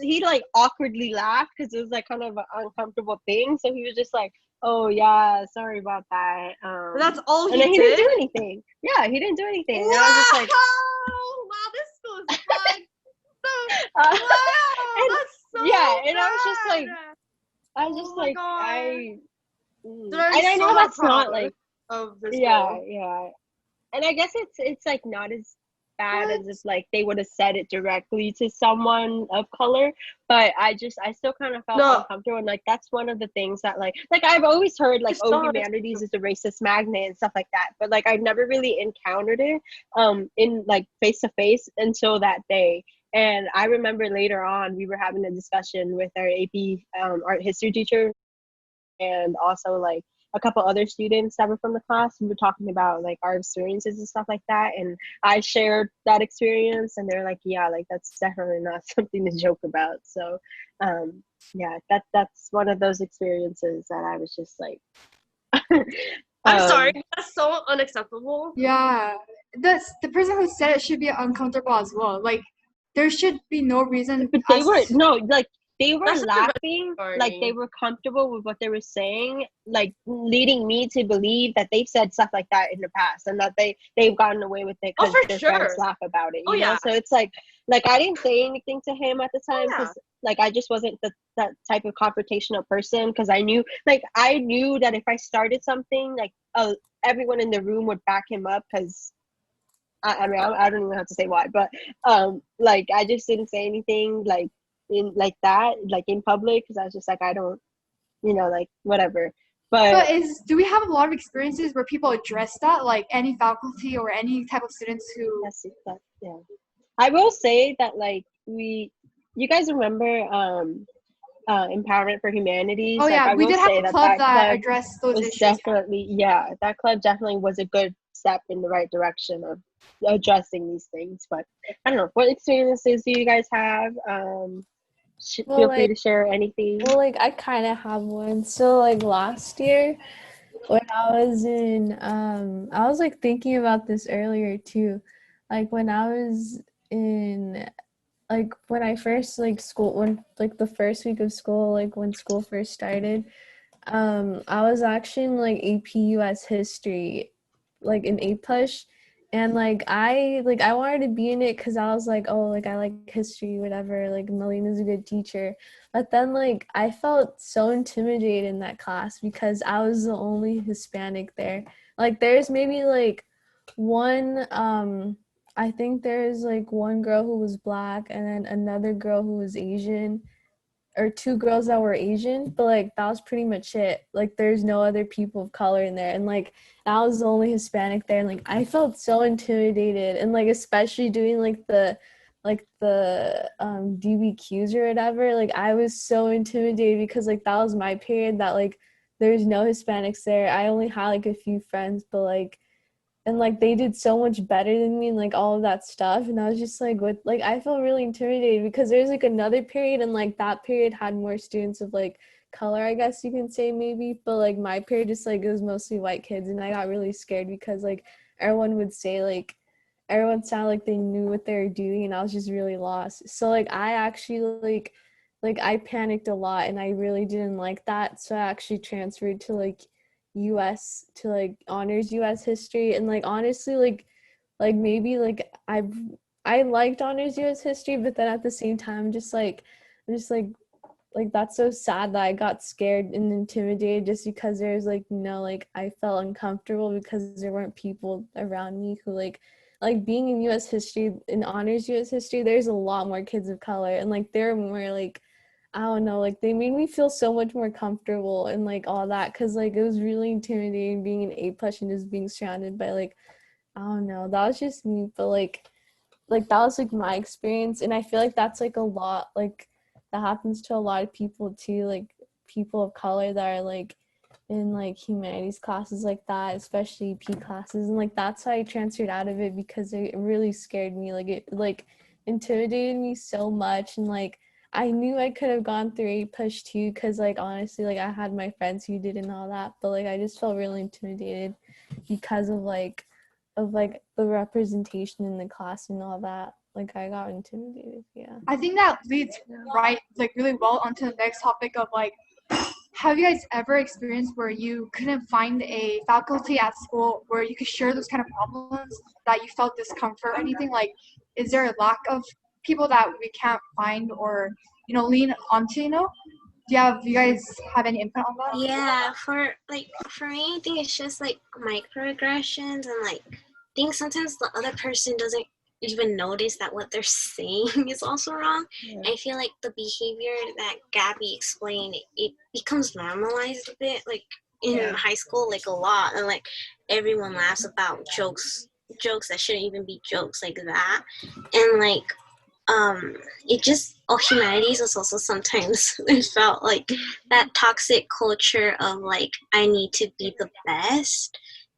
Speaker 1: he like awkwardly laughed because it was like kind of an uncomfortable thing. So he was just like, "Oh yeah, sorry about that."
Speaker 3: That's all he
Speaker 1: and then he
Speaker 3: did?
Speaker 1: didn't do anything. Yeah, he didn't do anything. And
Speaker 3: Wow!
Speaker 1: I was just like,
Speaker 3: Wow, this school is fun.
Speaker 1: wow,
Speaker 3: That's so
Speaker 1: yeah, and
Speaker 3: bad.
Speaker 1: I was just
Speaker 3: my
Speaker 1: like,
Speaker 3: God.
Speaker 1: and
Speaker 3: There
Speaker 1: I
Speaker 3: is
Speaker 1: know
Speaker 3: so
Speaker 1: that's
Speaker 3: proud
Speaker 1: not like,
Speaker 3: of this
Speaker 1: yeah,
Speaker 3: girl.
Speaker 1: yeah. And I guess it's like not as bad as if like they would have said it directly to someone of color, but I still kind of felt uncomfortable, and like that's one of the things that like I've always heard like, oh, humanities is a racist magnet and stuff like that, but like I've never really encountered it in like face to face until that day. And I remember later on we were having a discussion with our AP art history teacher, and also like a couple other students that were from the class. We were talking about like our experiences and stuff like that, and I shared that experience, and they're like, yeah, like that's definitely not something to joke about. So yeah, that's one of those experiences that I was just like,
Speaker 3: I'm sorry, that's so unacceptable.
Speaker 2: Yeah, the person who said it should be uncomfortable as well. Like there should be no reason.
Speaker 1: But they were like they were
Speaker 3: That's such a red
Speaker 1: laughing like they
Speaker 3: story.
Speaker 1: were comfortable with what they were saying, like leading me to believe that they've said stuff like that in the past and that they've gotten away with it
Speaker 3: Oh,
Speaker 1: because
Speaker 3: for
Speaker 1: their friends
Speaker 3: sure.
Speaker 1: laugh about it,
Speaker 3: Oh,
Speaker 1: you know.
Speaker 3: yeah.
Speaker 1: So it's like I didn't say anything to him at the
Speaker 3: Oh,
Speaker 1: time
Speaker 3: yeah.
Speaker 1: because like I just wasn't that type of confrontational person, because I knew that if I started something, like everyone in the room would back him up, because I mean, I don't even have to say why, but like I just didn't say anything like in like that, like in public, because I was just like, I don't, like whatever. But
Speaker 2: But do we have a lot of experiences where people address that, like any faculty or any type of students who?
Speaker 1: yes, yeah, I will say that like you guys remember Empowerment for Humanities?
Speaker 2: Oh
Speaker 1: Like
Speaker 2: yeah,
Speaker 1: I
Speaker 2: we
Speaker 1: will
Speaker 2: did have
Speaker 1: say
Speaker 2: a
Speaker 1: that
Speaker 2: club
Speaker 1: that
Speaker 2: that
Speaker 1: club
Speaker 2: addressed those
Speaker 1: was
Speaker 2: issues.
Speaker 1: definitely, that club definitely was a good step in the right direction of addressing these things. But I don't know, what experiences do you guys have?
Speaker 6: Well,
Speaker 1: Feel free
Speaker 6: like,
Speaker 1: to share anything.
Speaker 6: I kind of have one. So, like, last year when I was in, I was like thinking about this earlier too. Like, when I was in, like, when I first, like, when, like, the first week of school, like, when school first started, I was actually in, like, AP US history, like, in A push. And I wanted to be in it because I was like, oh, like I like history, whatever. Like Melina's a good teacher. But then like I felt so intimidated in that class because I was the only Hispanic there. Like there's maybe like one I think there's like one girl who was black and then another girl who was Asian, or two girls that were Asian, but like that was pretty much it. Like there's no other people of color in there. And like I was the only Hispanic there. And like I felt so intimidated, and like especially doing the DBQs or whatever, like I was so intimidated because like that was my period that like there's no Hispanics there. I only had like a few friends, but like and like they did so much better than me and like all of that stuff, and I was just like what, like I felt really intimidated because there's like another period and like that period had more students of like color, I guess you can say, maybe, but like my period just like it was mostly white kids, and I got really scared because like everyone would say like everyone sounded like they knew what they were doing, and I was just really lost. So like I actually like I panicked a lot and I really didn't like that, so I actually transferred to like US to like honors US history. And like honestly like maybe like I liked honors US history, but then at the same time I'm just like that's so sad that I got scared and intimidated just because there's like no, like I felt uncomfortable because there weren't people around me who like being in US history, in honors US history, there's a lot more kids of color, and like they're more like I don't know, like they made me feel so much more comfortable and like all that, because like it was really intimidating being an A plus and just being surrounded by like I don't know, that was just me. But like that was like my experience, and I feel like that's like a lot, like that happens to a lot of people too, like people of color that are like in like humanities classes like that, especially P classes. And like that's why I transferred out of it, because it really scared me, like it like intimidated me so much. And like I knew I could have gone through A push too, because like honestly like I had my friends who did and all that, but like I just felt really intimidated because of like the representation in the class and all that. Like I got intimidated. Yeah.
Speaker 2: I think that leads right like really well onto the next topic of like, have you guys ever experienced where you couldn't find a faculty at school where you could share those kind of problems, that you felt discomfort or anything? Like, is there a lack of people that we can't find or lean onto? Do you guys have any input on that?
Speaker 7: Yeah, for me, I think it's just like microaggressions, and like I think sometimes the other person doesn't even notice that what they're saying is also wrong.
Speaker 1: Yeah.
Speaker 7: I feel like the behavior that Gabby explained, it becomes normalized a bit, like in high school, like a lot, and like everyone laughs about jokes that shouldn't even be jokes, like that. And like it just, humanities is also sometimes it felt like that toxic culture of like I need to be the best,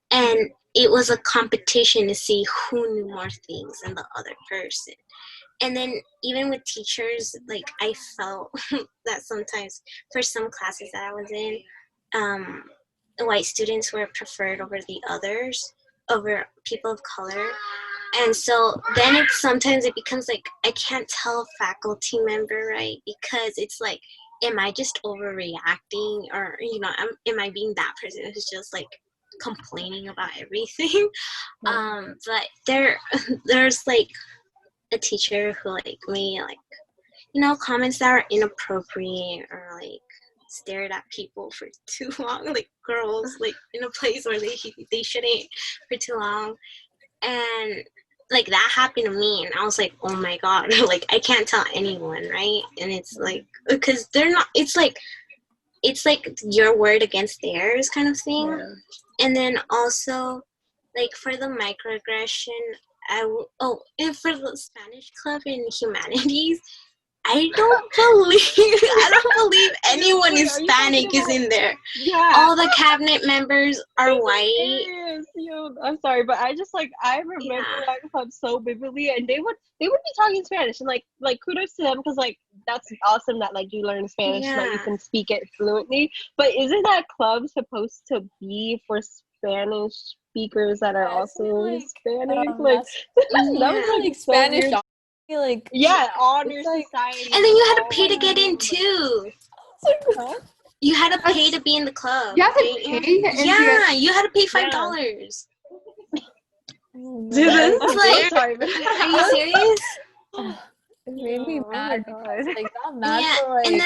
Speaker 7: and it was a competition to see who knew more things than the other person. And then even with teachers, like I felt that sometimes for some classes that I was in, white students were preferred over the others, over people of color. And so then sometimes it becomes like I can't tell a faculty member, right? Because it's like, am I just overreacting, or am I being that person who's just like complaining about everything? But there's like a teacher who like made like comments that are inappropriate, or like stared at people for too long, like girls like in a place where they shouldn't for too long. And like that happened to me, and I was like, oh my god, like I can't tell anyone, right? And it's like, because they're not, it's like your word against theirs kind of thing. And then also like for the microaggression, and for the Spanish club in humanities, I don't believe anyone Hispanic is in there.
Speaker 1: Yeah.
Speaker 7: All the cabinet members are white.
Speaker 1: Yes, I'm sorry, but I remember that club so vividly, and they would be talking Spanish, and like kudos to them, because like that's awesome that like you learn Spanish so that you can speak it fluently. But isn't that club supposed to be for Spanish speakers that are also Hispanic? Like that was like
Speaker 6: Spanish.
Speaker 1: so weird.
Speaker 6: Like
Speaker 1: honor society,
Speaker 7: and then you had to pay to get in too.
Speaker 1: Huh?
Speaker 7: You had to pay to be in the club.
Speaker 2: You have to pay?
Speaker 7: Yeah, you had to pay $5.
Speaker 1: Dude,
Speaker 7: like,
Speaker 1: sorry,
Speaker 7: are you serious?
Speaker 6: It made me mad. Like not mad,
Speaker 7: Yeah,
Speaker 6: but, like,
Speaker 7: and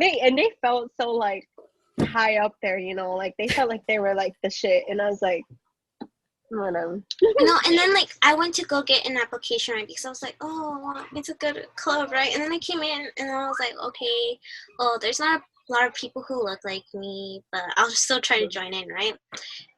Speaker 7: then
Speaker 1: and they felt so like high up there, like they felt like they were like the shit, and I was like, whatever.
Speaker 7: No, and then like I went to go get an application, right, because I was like, oh, it's a good club, right? And then I came in and I was like, okay, well, there's not a lot of people who look like me, but I'll still try to join in, right?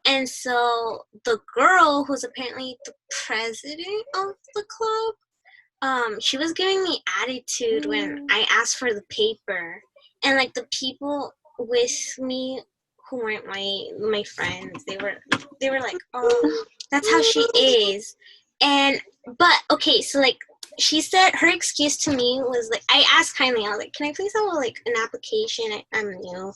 Speaker 7: And so the girl who's apparently the president of the club, she was giving me attitude when I asked for the paper, and like the people with me who weren't my friends, they were like, oh, that's how she is. But okay, so like she said, her excuse to me was like, I asked kindly, I was like, can I please have like an application? I'm new.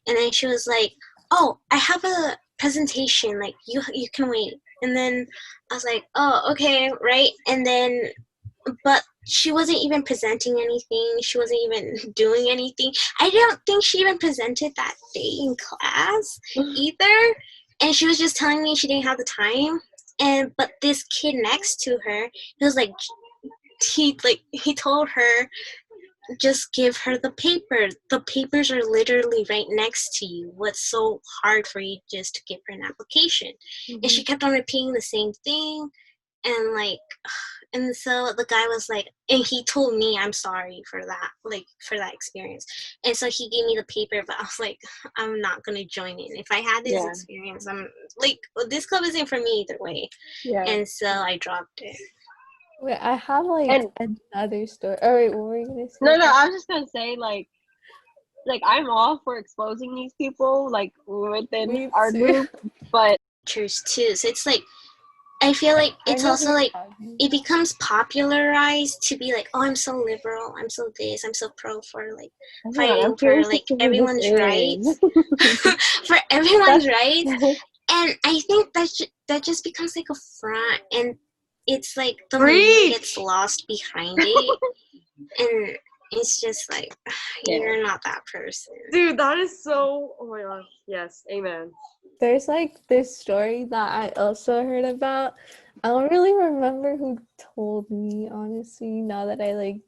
Speaker 7: And then she was like, oh, I have a presentation, like you can wait. And then I was like, oh, okay, right? And then but she wasn't even presenting anything. She wasn't even doing anything. I don't think she even presented that day in class either. And she was just telling me she didn't have the time. But this kid next to her, he was like, he told her, just give her the paper. The papers are literally right next to you. What's so hard for you just to give her an application? And she kept on repeating the same thing. And like, and so the guy was like, and he told me, I'm sorry for that, like for that experience. And so he gave me the paper, but I was like, I'm not gonna join in. If I had this experience, I'm like, well, this club isn't for me either way. And so I dropped it.
Speaker 6: Wait, I have like another story. Oh wait, what were you gonna say?
Speaker 1: No, I was just gonna say like I'm all for exposing these people like within our group, but
Speaker 7: too. So it's like, I feel like it's also like it becomes popularized to be like, oh, I'm so liberal, I'm so this, I'm so pro for like fighting for like everyone's rights, for everyone's rights. And I think that just becomes like a front, and it's like the meaning gets lost behind it, and it's just like, you're not that person.
Speaker 3: Dude, that is so, oh my gosh, yes, amen.
Speaker 6: There's like this story that I also heard about. I don't really remember who told me, honestly, now that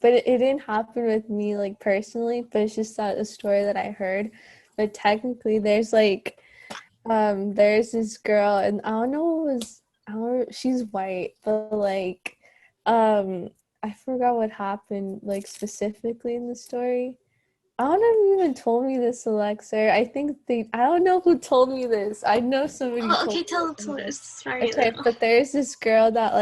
Speaker 6: but it didn't happen with me like personally, but it's just a story that I heard. But technically there's like there's this girl, and I don't know she's white, but like I forgot what happened like specifically in the story. I don't know who even told me this, Alexa. I don't know who told me this. I know somebody told me.
Speaker 7: Tell us. Sorry.
Speaker 6: Okay, but there's this girl that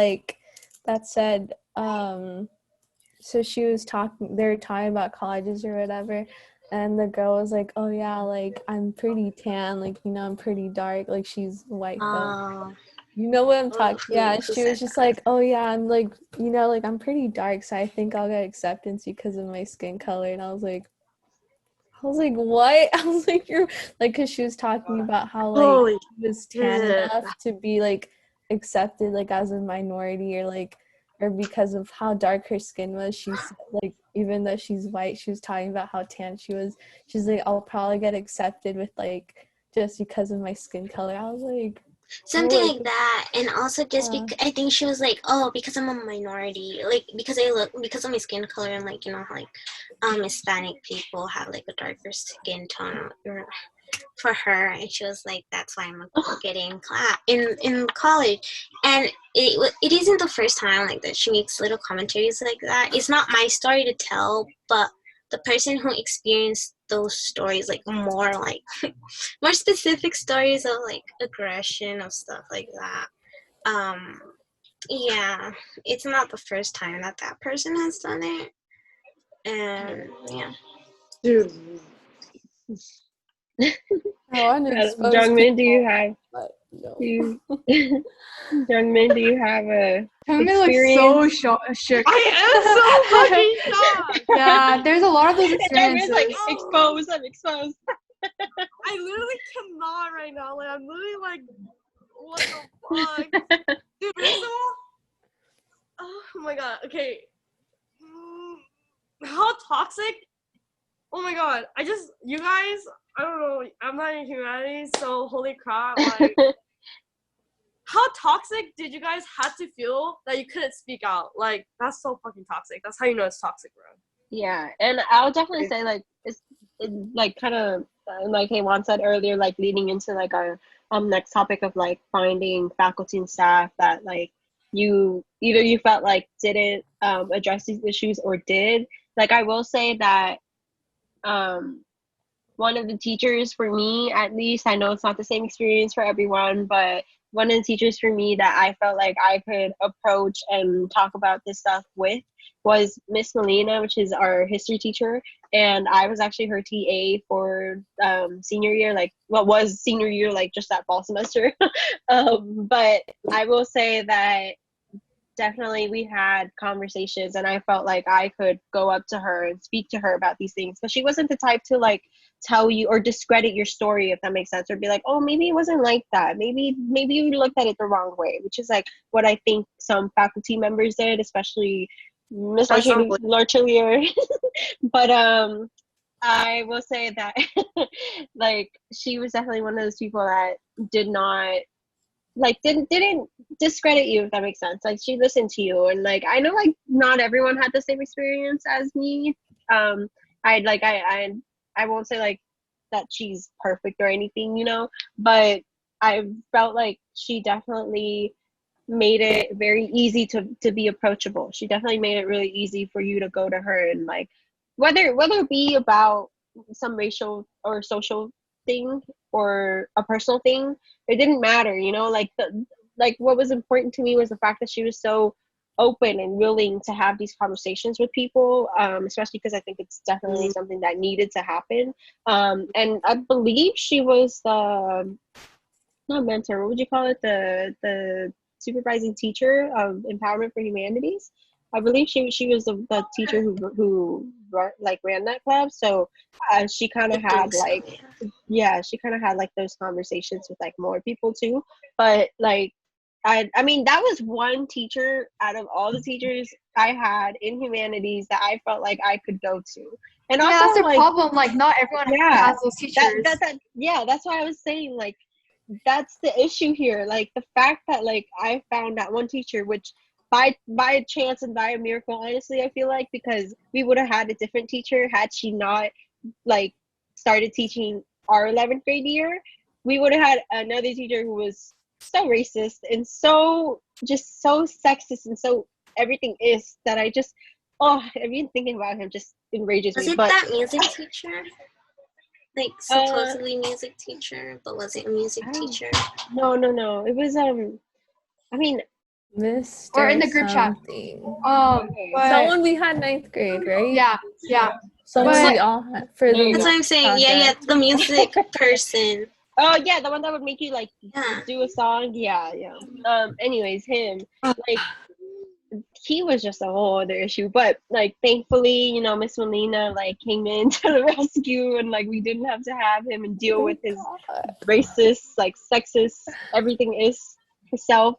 Speaker 6: said, so she was they were talking about colleges or whatever, and the girl was like, oh yeah, like I'm pretty tan, like, I'm pretty dark, like she's white though. You know what I'm talking? Yeah, she was just like, oh yeah, I'm like, like I'm pretty dark, so I think I'll get acceptance because of my skin color. And I was like, what? I was like, you're like, because she was talking about how like she was tan enough to be like accepted like as a minority, or because of how dark her skin was. She said, like, even though she's white, she was talking about how tan she was. She's like, I'll probably get accepted with like just because of my skin color. I was like,
Speaker 7: something
Speaker 6: oh,
Speaker 7: like that. And also just I think she was like, oh, because I'm a minority, like because of my skin color, and like, you know, like Hispanic people have like a darker skin tone or for her, and she was like, that's why I'm getting in college. And it isn't the first time like that she makes little commentaries like that. It's not my story to tell, but the person who experienced those stories, like more like more specific stories of like aggression of stuff like that. Yeah, it's not the first time that person has done it. And yeah.
Speaker 3: Dude.
Speaker 6: I want to expose
Speaker 1: Jungmin, do you
Speaker 6: people,
Speaker 1: have
Speaker 6: but no.
Speaker 1: Jungmin, do you have a
Speaker 2: Tungmin looks
Speaker 1: experience?
Speaker 2: so shook.
Speaker 3: I am so fucking shocked.
Speaker 2: Yeah, there's a lot of those
Speaker 1: Jungmin's
Speaker 2: experiences.
Speaker 1: like, exposed, I'm exposed.
Speaker 3: I literally cannot right now. Like, I'm literally like, what the fuck? Dude, first of all, oh my god, okay. How toxic? Oh my god, you guys, I don't know, I'm not in humanities, so holy crap, like, how toxic did you guys have to feel that you couldn't speak out? Like, that's so fucking toxic. That's how you know it's toxic, bro.
Speaker 1: Yeah, and I'll definitely say like it's like kind of like Haywan said earlier, like leading into like our next topic of like finding faculty and staff that like you felt like didn't address these issues or did. Like I will say that one of the teachers for me, at least, I know it's not the same experience for everyone, but one of the teachers for me that I felt like I could approach and talk about this stuff with was Miss Melina, which is our history teacher. And I was actually her TA for senior year, like what was senior year, like just that fall semester. But I will say that definitely we had conversations and I felt like I could go up to her and speak to her about these things, but she wasn't the type to like tell you or discredit your story, if that makes sense, or be like, oh, maybe it wasn't like that, maybe you looked at it the wrong way, which is like what I think some faculty members did, especially Miss Larchelier. But I will say that like she was definitely one of those people that didn't discredit you, if that makes sense. Like she listened to you, and like I know like not everyone had the same experience as me. I won't say like that she's perfect or anything, you know, but I felt like she definitely made it very easy to be approachable. She definitely made it really easy for you to go to her and like whether it be about some racial or social thing or a personal thing, it didn't matter, you know, like what was important to me was the fact that she was so open and willing to have these conversations with people, especially because I think it's definitely something that needed to happen. And I believe she was the not mentor, what would you call it, the supervising teacher of Empowerment for Humanities. I believe she was the teacher who like ran that club. So she kind of had like she kind of had like those conversations with like more people too. But like I mean that was one teacher out of all the teachers I had in humanities that I felt like I could go to. And
Speaker 2: yeah,
Speaker 1: also
Speaker 2: that's the
Speaker 1: like,
Speaker 2: problem. Like not everyone has those teachers.
Speaker 1: That's why I was saying like that's the issue here. Like the fact that like I found that one teacher, which by chance and by a miracle, honestly, I feel like, because we would have had a different teacher had she not like started teaching our 11th grade year. We would have had another teacher who was so racist and so just so sexist and so everything is that I just even thinking about him just enrages me.
Speaker 7: Was it that music teacher? Like supposedly music teacher, but was it a music teacher?
Speaker 1: No. It was I mean
Speaker 6: Mr.
Speaker 2: Or in the group
Speaker 6: something.
Speaker 2: chat.
Speaker 6: Someone we had 9th grade, right?
Speaker 2: Yeah.
Speaker 6: Someone we all had for the
Speaker 7: That's what I'm saying. Yeah, the music person.
Speaker 1: Oh yeah, the one that would make you like do a song. Yeah. Anyways, him like he was just a whole other issue. But like thankfully, you know, Miss Melina like came in to the rescue, and like we didn't have to have him and deal with his racist, like sexist, everything is herself.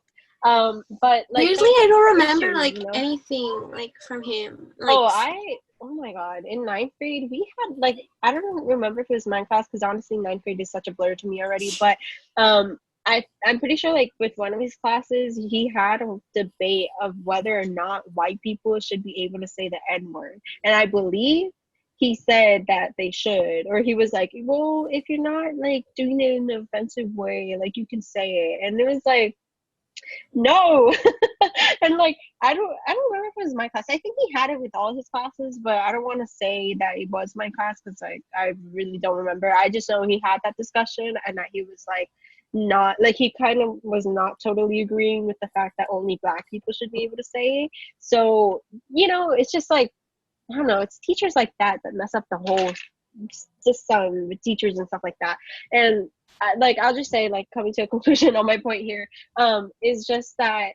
Speaker 1: But like
Speaker 7: Seriously, I don't remember
Speaker 1: issues,
Speaker 7: like
Speaker 1: you know?
Speaker 7: anything like from him. Like,
Speaker 1: Oh my god, in ninth grade we had like, I don't remember if it was my class because honestly ninth grade is such a blur to me already, but I'm pretty sure like with one of his classes he had a debate of whether or not white people should be able to say the N-word, and I believe he said that they should, or he was like, well, if you're not like doing it in an offensive way, like you can say it, and it was like, no. And like, I don't remember if it was my class. I think he had it with all his classes, but I don't want to say that it was my class because like I really don't remember. I just know he had that discussion and that he was like, not like, he kind of was not totally agreeing with the fact that only black people should be able to say it. So, it's just like, I don't know, it's teachers like that that mess up the whole system with teachers and stuff like that. And I'll just say, like, coming to a conclusion on my point here, is just that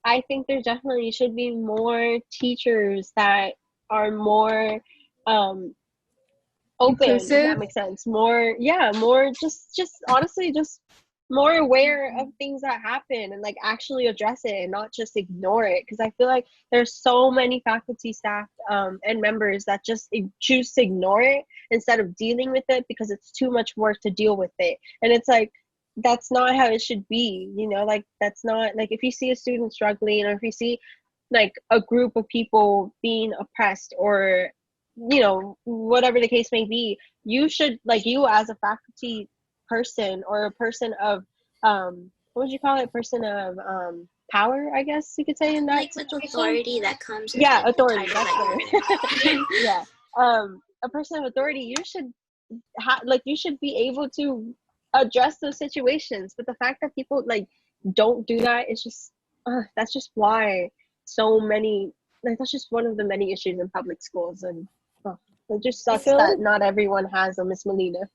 Speaker 1: I think there definitely should be more teachers that are more open, if
Speaker 2: Inclusive.
Speaker 1: that makes sense. More, yeah, more just honestly, just more aware of things that happen and like actually address it and not just ignore it. Because I feel like there's so many faculty, staff, and members that just choose to ignore it instead of dealing with it because it's too much work to deal with it. And it's like, that's not how it should be, like, that's not like, if you see a student struggling or if you see like a group of people being oppressed or whatever the case may be, you should, like, you as a faculty person or a person of what would you call it, person of power, I guess you could say, in that
Speaker 7: like with
Speaker 1: situation.
Speaker 7: authority that comes with
Speaker 1: Yeah,
Speaker 7: like, the
Speaker 1: authority,
Speaker 7: title
Speaker 1: that's
Speaker 7: that you're in.
Speaker 1: yeah. A person of authority, you should you should be able to address those situations. But the fact that people like don't do that is just that's just why so many, like, that's just one of the many issues in public schools. And it just sucks
Speaker 6: feel
Speaker 1: that
Speaker 6: like-
Speaker 1: not everyone has a Miss Melina.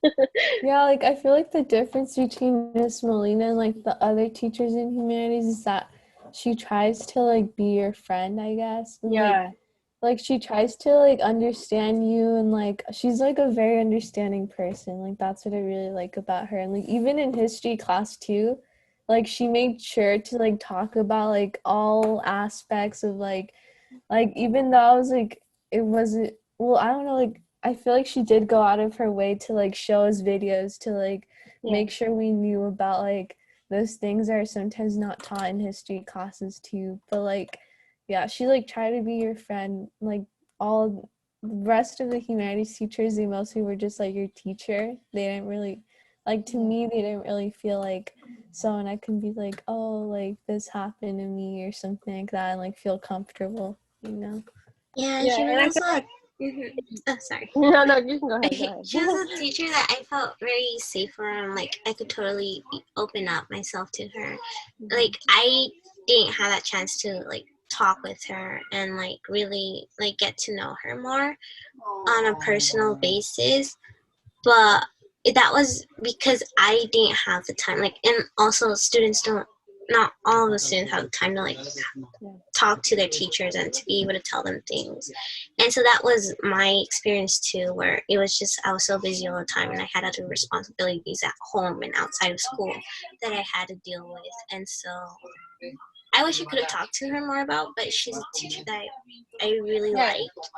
Speaker 6: Yeah, like I feel like the difference between Miss Molina and like the other teachers in humanities is that she tries to like be your friend, I guess. And,
Speaker 1: Yeah.
Speaker 6: like she tries to like understand you, and like she's like a very understanding person. Like that's what I really like about her. And like even in history class too, like she made sure to like talk about like all aspects of like even though I was like, it wasn't, well, I don't know, like I feel like she did go out of her way to like show us videos to like make sure we knew about like those things that are sometimes not taught in history classes too. But like, yeah, she like tried to be your friend. Like all the rest of the humanities teachers, they mostly were just like your teacher. They didn't really, like, to me, they didn't really feel like someone I can be like, oh, like this happened to me or something like that, and like feel comfortable, you know?
Speaker 7: Yeah, she
Speaker 1: Yeah, and
Speaker 7: was
Speaker 1: I
Speaker 7: also
Speaker 1: feel like
Speaker 7: oh, sorry.
Speaker 1: no, you can go ahead.
Speaker 7: She was a teacher that I felt very safe around. Like I could totally open up myself to her. Like I didn't have that chance to like talk with her and like really like get to know her more on a personal basis. But that was because I didn't have the time. Like, and also students don't. Not all of the students have the time to like talk to their teachers and to be able to tell them things. And so that was my experience too, where it was just I was so busy all the time and I had other responsibilities at home and outside of school that I had to deal with. And so I wish I could have talked to her more about, but she's a teacher that I really liked.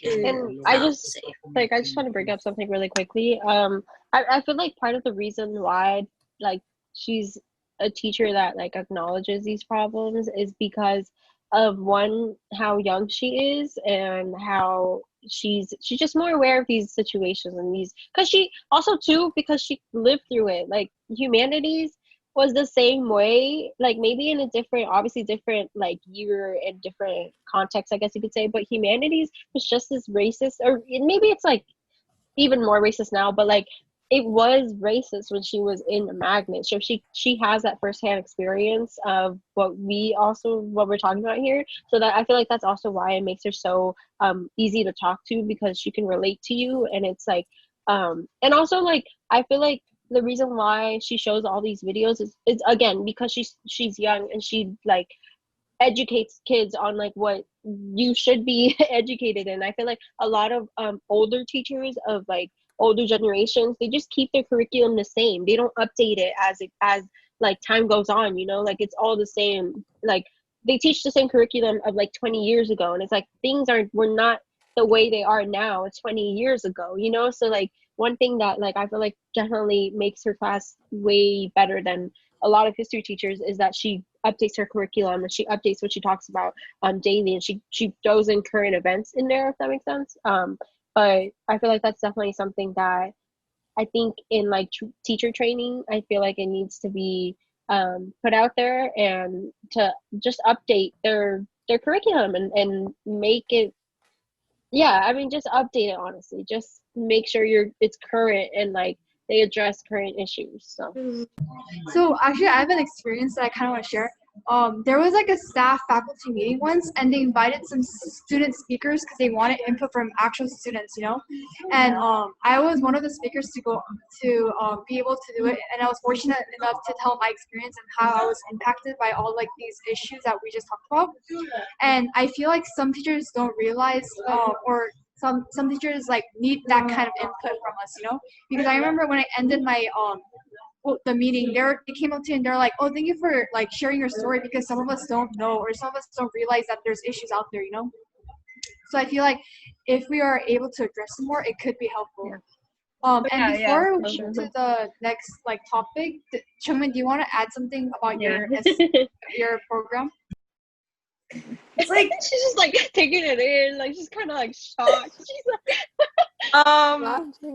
Speaker 1: And I just I just want to bring up something really quickly. I feel like part of the reason why like she's a teacher that like acknowledges these problems is because of, one, how young she is and how she's just more aware of these situations and these, because she also too, because she lived through it. Like humanities was the same way, like maybe in a different, obviously different like year and different context, I guess you could say, but humanities was just as racist, or maybe it's like even more racist now, but like it was racist when she was in a magnet. So she has that firsthand experience of what we're talking about here. So that I feel like that's also why it makes her so easy to talk to, because she can relate to you. And it's like and also like I feel like the reason why she shows all these videos is again because she's young and she like educates kids on like what you should be educated in. I feel like a lot of older teachers of like older generations, they just keep their curriculum the same. They don't update it as like time goes on, you know, like it's all the same. Like they teach the same curriculum of like 20 years ago, and it's like things were not the way they are now 20 years ago, you know. So like one thing that like I feel like definitely makes her class way better than a lot of history teachers is that she updates her curriculum and she updates what she talks about daily, and she throws in current events in there, if that makes sense. But I feel like that's definitely something that I think in like teacher training, I feel like it needs to be put out there, and to just update their curriculum and make it, yeah, I mean, just update it, honestly. Just make sure it's current, and like they address current issues. So
Speaker 2: So actually, I have an experience that I kind of want to share. There was like a staff faculty meeting once, and they invited some student speakers because they wanted input from actual students, you know. And I was one of the speakers to go to be able to do it, and I was fortunate enough to tell my experience and how I was impacted by all like these issues that we just talked about. And I feel like some teachers don't realize, or some teachers like need that kind of input from us, you know. Because I remember when I ended my the meeting, they came up to me and they're like, oh, thank you for like sharing your story, because some of us don't know, or some of us don't realize that there's issues out there, you know. So I feel like if we are able to address them more, it could be helpful. And before we move to the next like topic, Chungmin, do you want to add something about your program?
Speaker 1: It's like she's just like taking it in, like she's kind of like shocked. She's like,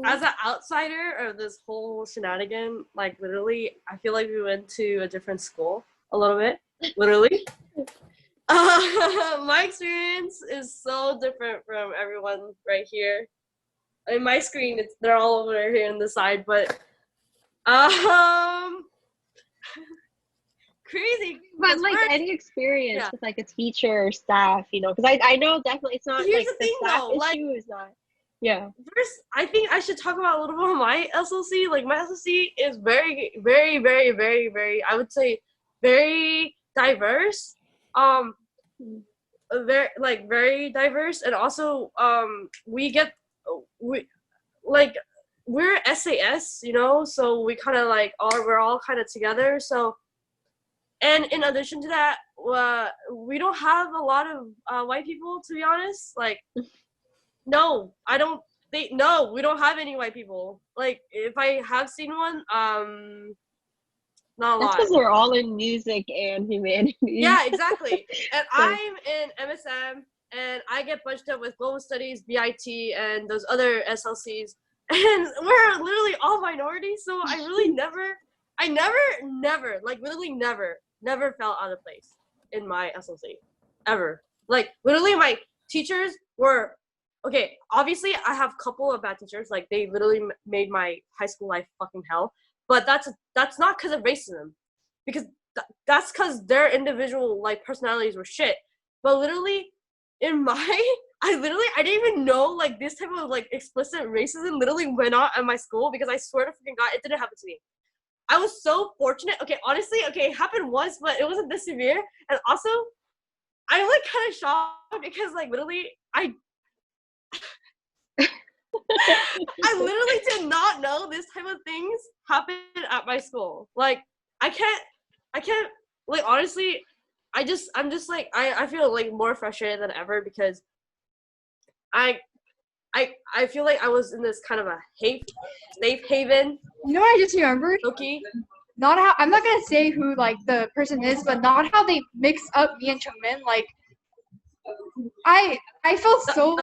Speaker 3: as an outsider of this whole shenanigan, like literally, I feel like we went to a different school a little bit, literally. My experience is so different from everyone right here. In my screen, they're all over here on the side, but crazy.
Speaker 1: But like any experience with like a teacher or staff, you know, because I know definitely it's not
Speaker 3: Here's
Speaker 1: like
Speaker 3: the thing,
Speaker 1: staff
Speaker 3: though,
Speaker 1: issue is not. Yeah.
Speaker 3: First, I think I should talk about a little bit of my SLC. Like my SLC is very, very, very, very, very, I would say, very diverse. Very diverse, and also we're SAS, you know, so we kind of like we're all kind of together. So, and in addition to that, we don't have a lot of white people, to be honest. Like, no, I don't think, no, we don't have any white people. Like, if I have seen one, not a lot.
Speaker 1: That's because we're all in music and humanities.
Speaker 3: Yeah, exactly. And I'm in MSM, and I get bunched up with Global Studies, BIT, and those other SLCs. And we're literally all minorities, so I really never, like literally never felt out of place in my SLC. Ever. Like, literally my teachers were, okay, obviously I have a couple of bad teachers, like they literally made my high school life fucking hell. But that's not because of racism, because that's because their individual like personalities were shit. But literally, in my, I didn't even know like this type of like explicit racism literally went on at my school, because I swear to fucking God, it didn't happen to me. I was so fortunate. Okay, honestly, okay, it happened once, but it wasn't this severe. And also, I'm like kind of shocked because like literally I literally did not know this type of things happen at my school. Like, I can't, like, honestly, I'm just like, I feel like more frustrated than ever, because I feel like I was in this kind of a safe haven.
Speaker 2: You know what I just remembered?
Speaker 3: Okay.
Speaker 2: Not how, I'm not gonna say who like the person is, but not how they mix up me and Chungmin. Like, I feel so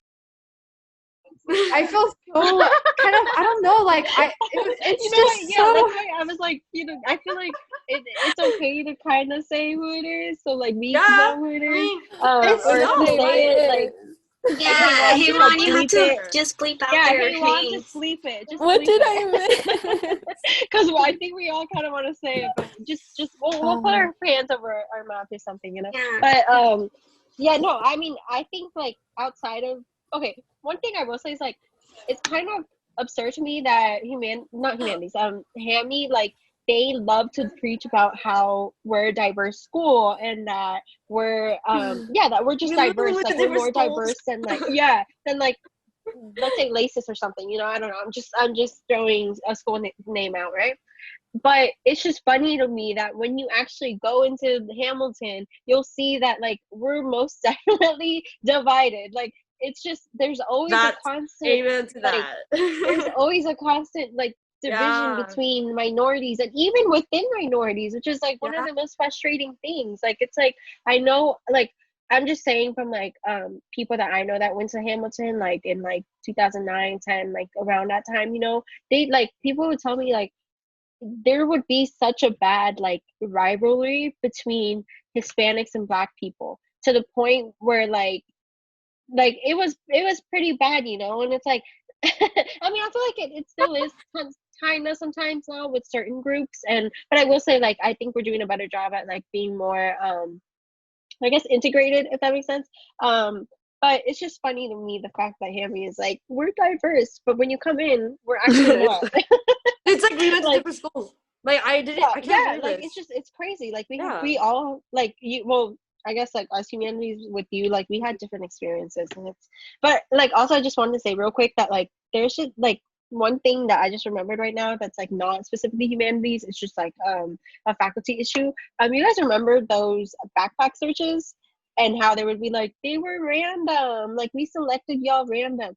Speaker 2: kind of, I don't know, like it's just so.
Speaker 1: That's why I was like, you know, I feel like it's okay to kind of say who it is, so like we know who it is. Or if they say it, like.
Speaker 7: Yeah, hey Ron, you have to just bleep out their
Speaker 1: Ron,
Speaker 7: name.
Speaker 1: just bleep it.
Speaker 6: What did I miss?
Speaker 1: Because I think we all kind of want to say it, but just we'll put our hands over our mouth or something, you know.
Speaker 7: Yeah.
Speaker 1: But yeah, no, I mean, I think like outside of, okay, one thing I will say is like it's kind of absurd to me that Hammy, like they love to preach about how we're a diverse school and that we're that we're just diverse, like we're more diverse than like than like let's say Lasis or something, you know, I don't know. I'm just throwing a school name out, right? But it's just funny to me that when you actually go into Hamilton, you'll see that like we're most definitely divided. Like it's just there's always a
Speaker 3: That's
Speaker 1: constant
Speaker 3: amen to
Speaker 1: like there's
Speaker 3: that.
Speaker 1: always a constant like division
Speaker 3: Yeah.
Speaker 1: between minorities and even within minorities, which is like one of
Speaker 3: Yeah.
Speaker 1: the most frustrating things. Like it's like I know like I'm just saying from like people that I know that went to Hamilton like in like 2009, 10, like around that time, you know, they like people would tell me like there would be such a bad like rivalry between Hispanics and Black people to the point where like it was pretty bad, you know, and it's like I mean I feel like it still is kind of sometimes now with certain groups, and but I will say like I think we're doing a better job at like being more I guess integrated, if that makes sense. But it's just funny to me the fact that Hammy is like we're diverse, but when you come in, we're actually not.
Speaker 3: It's like we went to
Speaker 1: Like,
Speaker 3: different schools. Like I didn't. I can't
Speaker 1: yeah,
Speaker 3: believe
Speaker 1: like
Speaker 3: this.
Speaker 1: it's crazy. Like
Speaker 3: Yeah.
Speaker 1: we all like you. Well, I guess like us humanities with you, like we had different experiences, and it's. But like also, I just wanted to say real quick that like there's just like one thing that I just remembered right now that's like not specifically humanities. It's just like a faculty issue. You guys remember those backpack searches and how they would be like they were random, like we selected y'all random.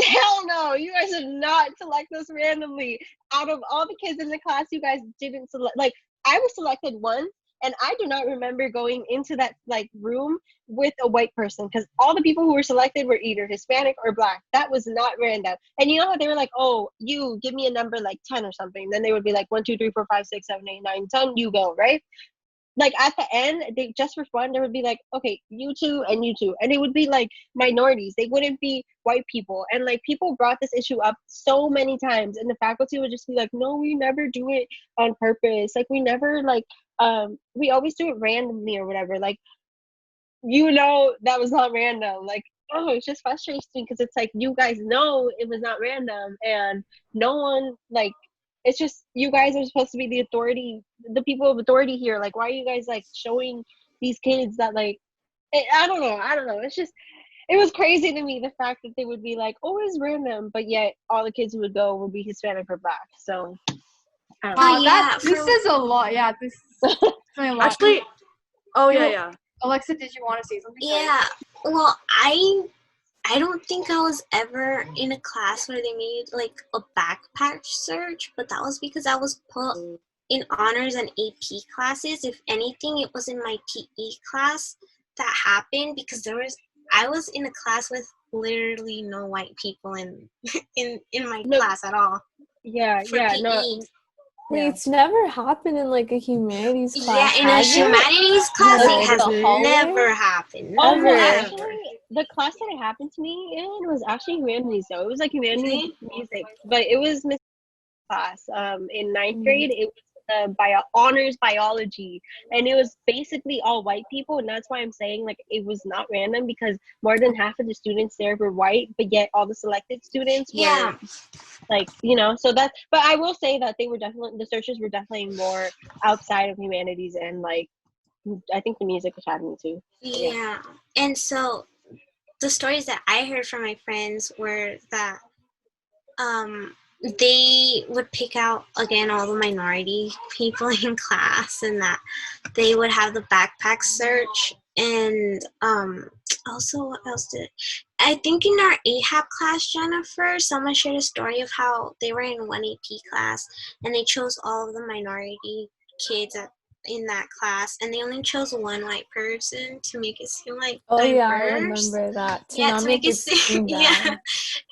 Speaker 1: Hell no, you guys did not select us randomly. Out of all the kids in the class, you guys didn't select. Like, I was selected once, and I do not remember going into that like room with a white person because all the people who were selected were either Hispanic or Black. That was not random. And you know how they were like, "Oh, you give me a number like 10 or something." Then they would be like 1, 2, 3, 4, 5, 6, 7, 8, 9, 10. You go, right? Like at the end, they just for fun, they would be like, okay, you two and you two, and it would be like minorities. They wouldn't be white people, and like people brought this issue up so many times, and the faculty would just be like, no, we never do it on purpose. Like we never like we always do it randomly or whatever. Like you know that was not random. Like oh, it's just frustrating because it's like you guys know it was not random, and no one like it's just you guys are supposed to be the authority, the people of authority here. Like why are you guys like showing these kids that like I don't know, it's just it was crazy to me the fact that they would be like oh it's random, but yet all the kids who would go would be Hispanic or Black. So I don't know.
Speaker 7: Oh yeah,
Speaker 2: This is a lot. Yeah, this is a lot.
Speaker 3: Actually, oh yeah.
Speaker 2: Alexa, did you want to say something? Sorry.
Speaker 7: yeah. Well, I don't think I was ever in a class where they made like a backpack search, but that was because I was put in honors and AP classes. If anything, it was in my PE class that happened because I was in a class with literally no white people in my class at all.
Speaker 1: Yeah,
Speaker 7: For
Speaker 1: yeah,
Speaker 7: PE.
Speaker 1: no.
Speaker 6: Wait,
Speaker 1: Yeah.
Speaker 6: it's never happened in like a humanities class.
Speaker 7: Yeah, in a
Speaker 6: has it?
Speaker 7: humanities class,
Speaker 6: Like,
Speaker 7: it has
Speaker 6: the hallway?
Speaker 7: never happened.
Speaker 1: Oh, well,
Speaker 6: Ever.
Speaker 1: actually, the class that it happened to me in was actually humanities, though. It was like humanities music, but it was Miss class. In ninth grade, it was honors biology, and it was basically all white people, and that's why I'm saying like it was not random because more than half of the students there were white, but yet all the selected students were like you know. So that, but I will say that they were definitely the searches were definitely more outside of humanities and like I think the music academy too.
Speaker 7: Yeah. And so the stories that I heard from my friends were that they would pick out again all the minority people in class and that they would have the backpack search and also what else did I think in our AHAP class, Jennifer, someone shared a story of how they were in one AP class and they chose all of the minority kids in that class and they only chose one white person to make it seem like
Speaker 6: Oh
Speaker 7: diverse.
Speaker 6: yeah, I remember that. To not
Speaker 7: to
Speaker 6: make it
Speaker 7: seem
Speaker 6: bad.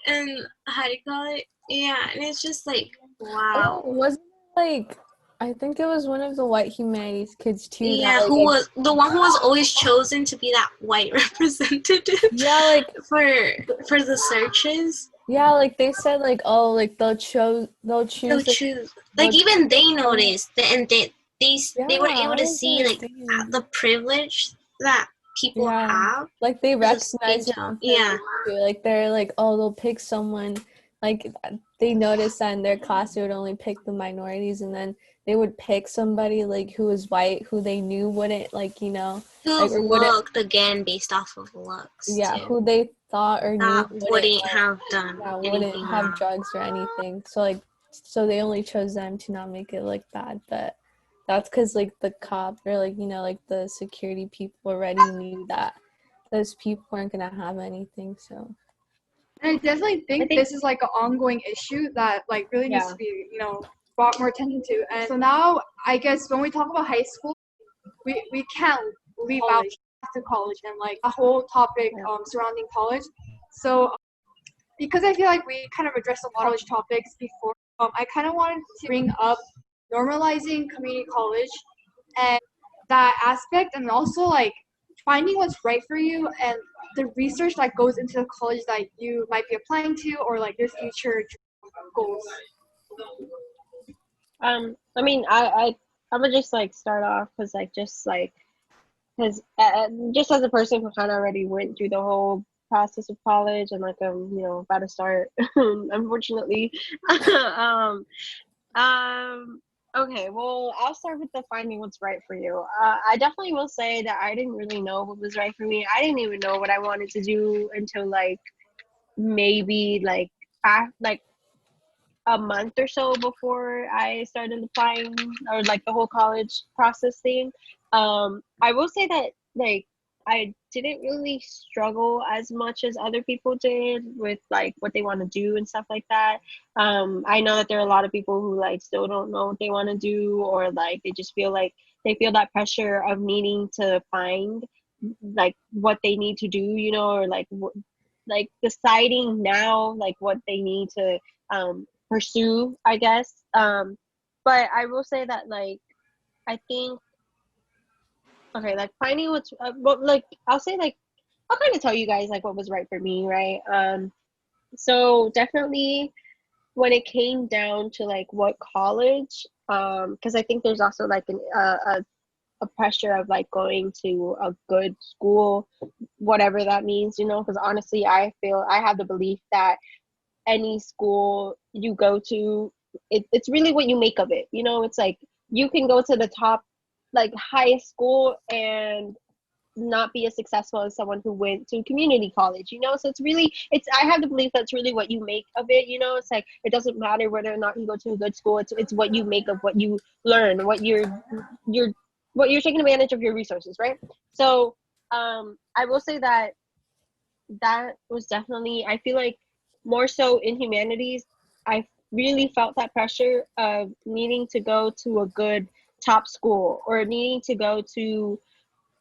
Speaker 7: and how do you call it? Yeah, and it's just like
Speaker 6: Oh,
Speaker 7: wow.
Speaker 6: wasn't it like I think it was one of the white humanities kids too.
Speaker 7: Yeah,
Speaker 6: that,
Speaker 7: who was the one who was always chosen to be that white representative?
Speaker 6: Yeah, like
Speaker 7: for the searches.
Speaker 6: yeah, like they said like oh like they'll choose
Speaker 7: Like even they noticed and they were able
Speaker 6: I
Speaker 7: to
Speaker 6: was
Speaker 7: see like
Speaker 6: understanding.
Speaker 7: the privilege that people have.
Speaker 6: Like they
Speaker 7: as a skin
Speaker 6: recognize it
Speaker 7: tone.
Speaker 6: on purpose too. Like they're like oh they'll pick someone like they noticed that in their class they would only pick the minorities, and then they would pick somebody like who was white, who they knew wouldn't like, you know, like or wouldn't,
Speaker 7: looked again based off of looks
Speaker 6: yeah,
Speaker 7: too.
Speaker 6: who they thought or knew
Speaker 7: That wouldn't have done
Speaker 6: wouldn't
Speaker 7: anything
Speaker 6: have
Speaker 7: wrong.
Speaker 6: drugs or anything. So like, so they only chose them to not make it look bad. But that's because like the cop or like, you know, like the security people already knew that those people weren't gonna have anything. So
Speaker 2: And I definitely think this is like an ongoing issue that like really needs to be, you know, brought more attention to. And so now I guess when we talk about high school, we can't leave out to college and like a whole topic surrounding college. So because I feel like we kind of addressed a lot of college topics before, I kind of wanted to bring up normalizing community college and that aspect, and also like finding what's right for you and the research that goes into the college that you might be applying to, or like your future goals.
Speaker 1: I mean, I would just like start off because like just like because just as a person who kind of already went through the whole process of college and like you know, about to start, unfortunately. um, okay, well, I'll start with the finding what's right for you. I definitely will say that I didn't really know what was right for me. I didn't even know what I wanted to do until like maybe like a month or so before I started applying, or like the whole college process thing. I will say that like I didn't really struggle as much as other people did with like what they want to do and stuff like that. I know that there are a lot of people who like still don't know what they want to do, or like they just feel like they feel that pressure of needing to find like what they need to do, you know, or like deciding now like what they need to pursue, I guess. But I will say that like I think okay, like finding what's well, like I'll say like I'll kind of tell you guys like what was right for me, right? So definitely when it came down to like what college, because I think there's also like a pressure of like going to a good school, whatever that means, you know, because honestly I feel I have the belief that any school you go to, it's really what you make of it, you know. It's like you can go to the top like highest school and not be as successful as someone who went to community college, you know. So it's really, it's I have the belief that's really what you make of it, you know. It's like it doesn't matter whether or not you go to a good school, it's what you make of what you learn, what you're what you're taking advantage of your resources, right? So I will say that that was definitely, I feel like more so in humanities, I really felt that pressure of needing to go to a good top school, or needing to go to,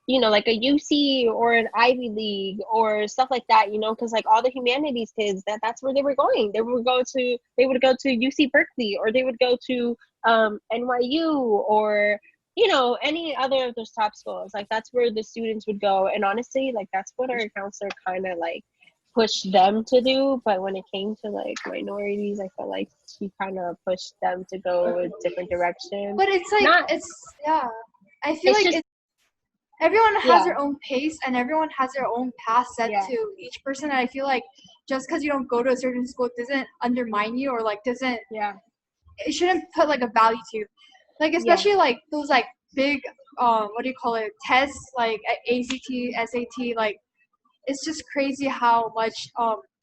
Speaker 1: you know, like a UC or an Ivy League or stuff like that, you know, because like all the humanities kids, that's where they were going. They would go to UC Berkeley, or they would go to NYU, or you know, any other of those top schools. Like that's where the students would go. And honestly, like that's what our counselor kind of like pushed them to do. But when it came to like minorities, I felt like she kind of pushed them to go a different direction.
Speaker 2: But it's like
Speaker 1: Not,
Speaker 2: yeah. I feel
Speaker 1: it's
Speaker 2: like
Speaker 1: just,
Speaker 2: it's everyone has
Speaker 1: yeah,
Speaker 2: their own pace and everyone has their own path set
Speaker 1: yeah,
Speaker 2: to each person. And I feel like just because you don't go to a certain school doesn't undermine you, or like doesn't,
Speaker 1: yeah,
Speaker 2: it shouldn't put like a value to you. Like
Speaker 1: yeah.
Speaker 2: especially like those like big what do you call it, tests like ACT, SAT, like it's just crazy how much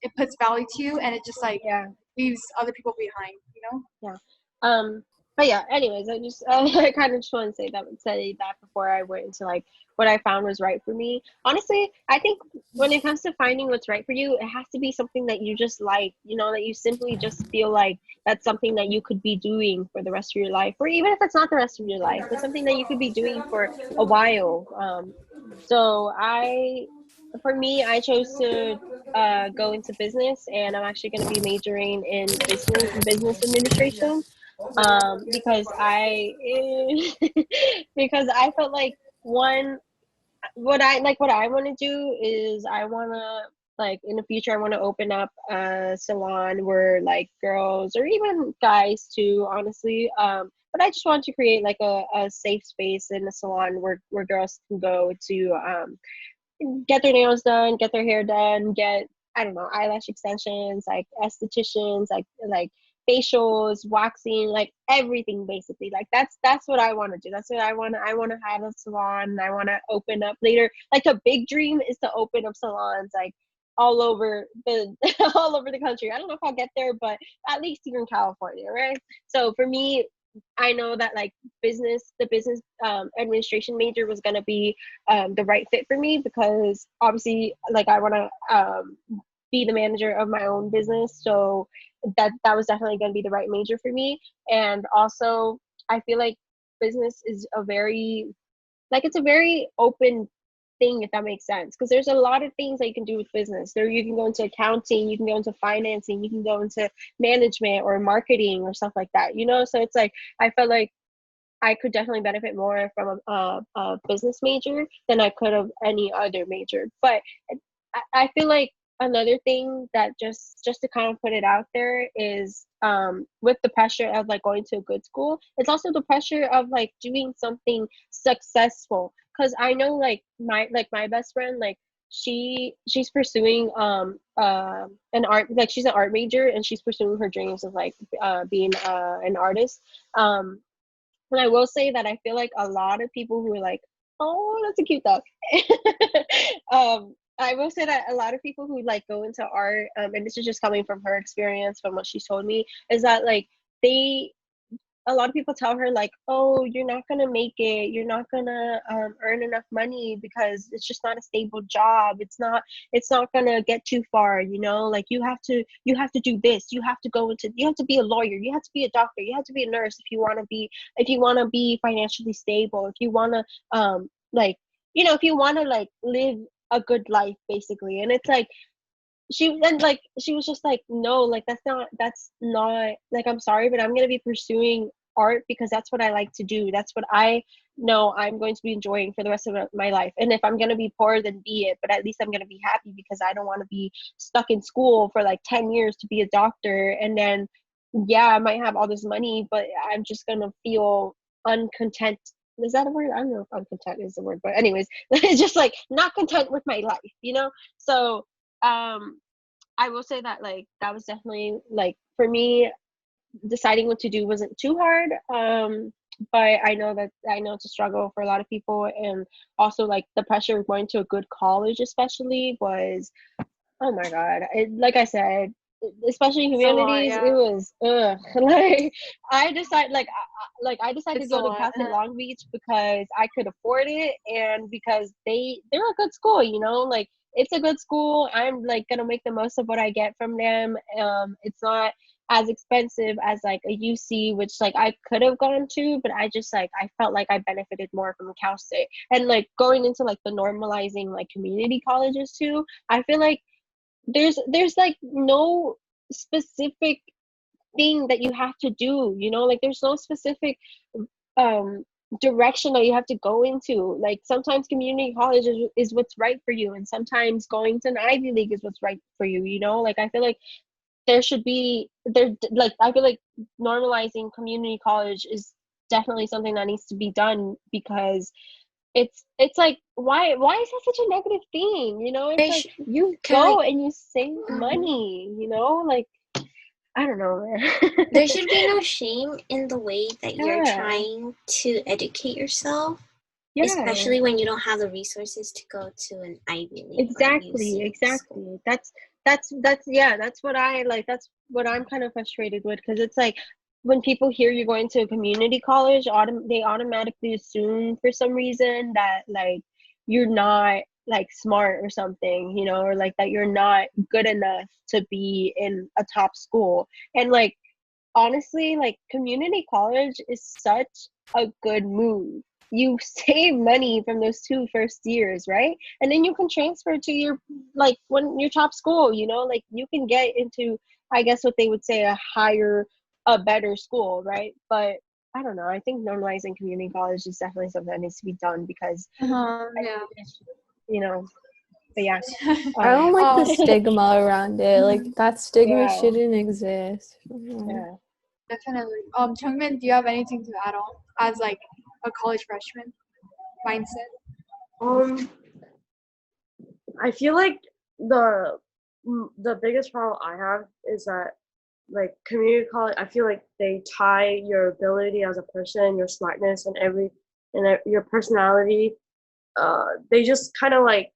Speaker 2: it puts value to you, and it just like
Speaker 1: Yeah,
Speaker 2: leaves other people behind, you know?
Speaker 1: yeah. But yeah, anyways, I just I kind of just want to say that before I went into like what I found was right for me. Honestly, I think when it comes to finding what's right for you, it has to be something that you just like, you know, that you simply just feel like that's something that you could be doing for the rest of your life, or even if it's not the rest of your life, it's something that you could be doing for a while. So for me, I chose to go into business, and I'm actually going to be majoring in business administration, because I because I felt like one, what I want to do is I want to like in the future I want to open up a salon where like girls or even guys too, honestly, but I just want to create like a safe space in the salon where girls can go to get their nails done, get their hair done, get, I don't know, eyelash extensions, like estheticians, like facials, waxing, like everything basically. Like that's what I want to do. That's what I want to have a salon. I want to open up later. Like a big dream is to open up salons like all over the all over the country. I don't know if I'll get there, but at least here in California, right? So for me, I know that like the business administration major was gonna be the right fit for me because obviously like I want to be the manager of my own business, so that was definitely gonna be the right major for me. And also, I feel like business is a very like it's a very open thing, if that makes sense, because there's a lot of things that you can do with business. There you can go into accounting, you can go into financing, you can go into management or marketing or stuff like that, you know. So it's like I felt like I could definitely benefit more from a business major than I could of any other major. But I feel like another thing that just to kind of put it out there is with the pressure of like going to a good school, it's also the pressure of like doing something successful. Because I know like my best friend, like she's pursuing an art, like she's an art major and she's pursuing her dreams of like being an artist. And I will say that I feel like a lot of people who are like, oh, that's a cute dog. I will say that a lot of people who like go into art, and this is just coming from her experience, from what she's told me, is that like they a lot of people tell her like, oh, you're not gonna make it, you're not gonna earn enough money because it's just not a stable job, it's not gonna get too far, you know, like you have to do this, you have to be a lawyer, you have to be a doctor, you have to be a nurse if you want to be financially stable, if you want to like, you know, if you want to like live a good life basically. And it's like she was just like, no, like that's not like, I'm sorry, but I'm gonna be pursuing art because that's what I like to do, that's what I know I'm going to be enjoying for the rest of my life. And if I'm gonna be poor, then be it, but at least I'm gonna be happy because I don't want to be stuck in school for like 10 years to be a doctor, and then yeah, I might have all this money, but I'm just gonna feel uncontent. Is that a word? I don't know if uncontent is the word, but anyways, it's just like not content with my life, you know. So I will say that like that was definitely like for me, deciding what to do wasn't too hard. But I know it's a struggle for a lot of people, and also like the pressure of going to a good college especially was, oh my god, like I said, especially
Speaker 2: It's a lot,
Speaker 1: humanities,
Speaker 2: yeah.
Speaker 1: it was ugh. Like I decided to
Speaker 2: It's a
Speaker 1: go to
Speaker 2: lot.
Speaker 1: Cal State Long Beach because I could afford it, and because they're a good school, you know, like it's a good school. I'm like gonna make the most of what I get from them. It's not as expensive as like a UC, which like I could have gone to, but I just like I felt like I benefited more from Cal State. And like going into like the normalizing like community colleges too, I feel like there's like no specific thing that you have to do, you know, like there's no specific um direction that you have to go into. Like sometimes community college is what's right for you, and sometimes going to an Ivy League is what's right for you, you know. Like I feel like there should be there like I feel like normalizing community college is definitely something that needs to be done, because it's like why is that such a negative thing, you know? It's
Speaker 7: There
Speaker 1: like
Speaker 7: sh-
Speaker 1: you
Speaker 7: can
Speaker 1: go
Speaker 7: like
Speaker 1: and you save
Speaker 7: mhm.
Speaker 1: money, you know, like I don't know,
Speaker 7: There
Speaker 1: man.
Speaker 7: should be no shame in the way that you're
Speaker 1: Yeah,
Speaker 7: trying to educate yourself,
Speaker 1: yeah,
Speaker 7: especially when you don't have the resources to go to an Ivy League or UC school.
Speaker 1: exactly. That's yeah, that's what I like, that's what I'm kind of frustrated with, because it's like when people hear you're going to a community college, they automatically assume for some reason that like you're not like smart or something, you know, or like that you're not good enough to be in a top school. And like honestly, like community college is such a good move. You save money from those 2 first years, right? And then you can transfer to your like when your top school, you know, like you can get into, I guess what they would say, a better school, right? But I don't know. I think normalizing community college is definitely something that needs to be done, because I
Speaker 2: Yeah.
Speaker 1: think it's, you know, but yeah.
Speaker 6: I don't like the
Speaker 2: Um,
Speaker 6: stigma around it. Like that stigma
Speaker 1: Yeah,
Speaker 6: shouldn't exist.
Speaker 1: yeah.
Speaker 2: Definitely. Chungmin, do you have anything to add on as like a college freshman mindset?
Speaker 3: Um, I feel like the the biggest problem I have is that like community college, I feel like they tie your ability as a person, your smartness, and your personality. They just kind of like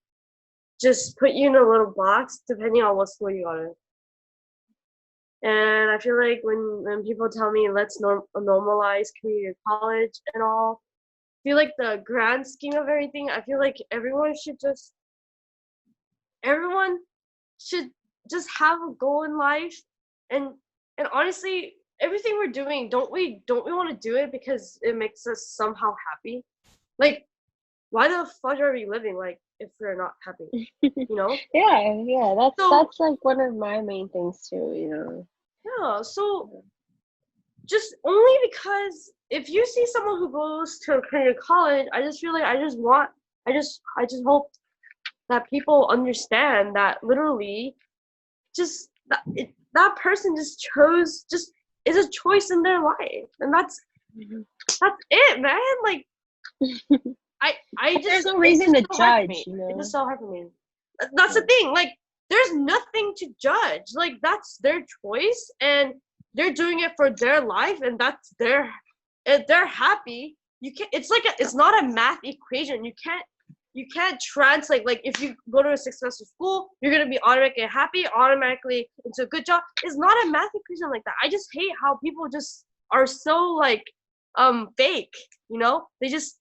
Speaker 3: just put you in a little box depending on what school you go to. And I feel like when people tell me let's normalize community college and all, I feel like the grand scheme of everything, I feel like everyone should just have a goal in life, and honestly, everything we're doing, don't we want to do it because it makes us somehow happy? Like, why the fuck are we living like if we're not happy? You know?
Speaker 1: Yeah,
Speaker 3: So
Speaker 1: that's like one of my main things too, you know.
Speaker 3: yeah, so just only because if you see someone who goes to a community college, I just feel like I just hope that people understand that literally just that person just chose just is a choice in their life, and that's it, man. Like I just
Speaker 1: There's no
Speaker 3: it's
Speaker 1: reason
Speaker 3: just
Speaker 1: to
Speaker 3: so hard for
Speaker 1: judge,
Speaker 3: me.
Speaker 1: you know.
Speaker 3: It's just so hard for me. That's the thing. Like there's nothing to judge. Like that's their choice, and they're doing it for their life, and that's their. If they're happy, you can't. It's like it's not a math equation. You can't translate. Like if you go to a successful school, you're gonna be automatically happy, automatically into a good job. It's not a math equation like that. I just hate how people just are so like fake. You know, they just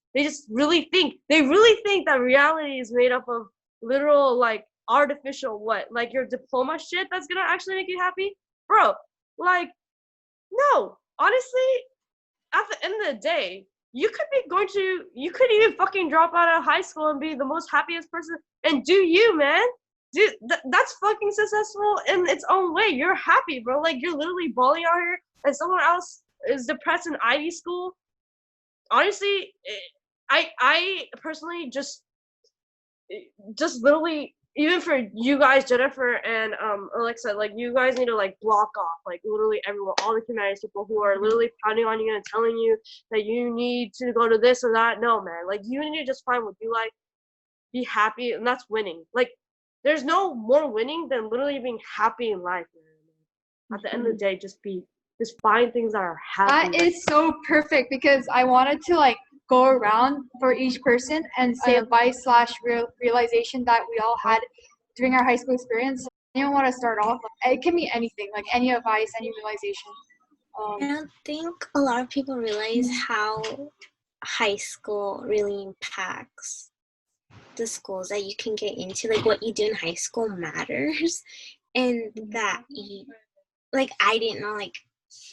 Speaker 3: really think that reality is made up of literal like artificial what, like your diploma shit that's gonna actually make you happy, bro. Like no, honestly, at the end of the day, you could even fucking drop out of high school and be the most happiest person, and do you, man. Dude, that's fucking successful in its own way. You're happy, bro. Like you're literally balling out here, and someone else is depressed in Ivy school. Honestly, I personally just literally, even for you guys, Jennifer and Alexa, like you guys need to like block off like literally everyone, all the humanities people who are literally pounding on you and telling you that you need to go to this or that. No, man, like you need to just find what you like, be happy, and that's winning. Like there's no more winning than literally being happy in life, man. At the end of the day, just find things that are happy.
Speaker 2: That is so perfect because I wanted to like go around for each person and say advice slash realization that we all had during our high school experience. Anyone want to start off? It can be anything, like any advice, any realization.
Speaker 7: I don't think a lot of people realize how high school really impacts the schools that you can get into. Like what you do in high school matters, and that you, like I didn't know, like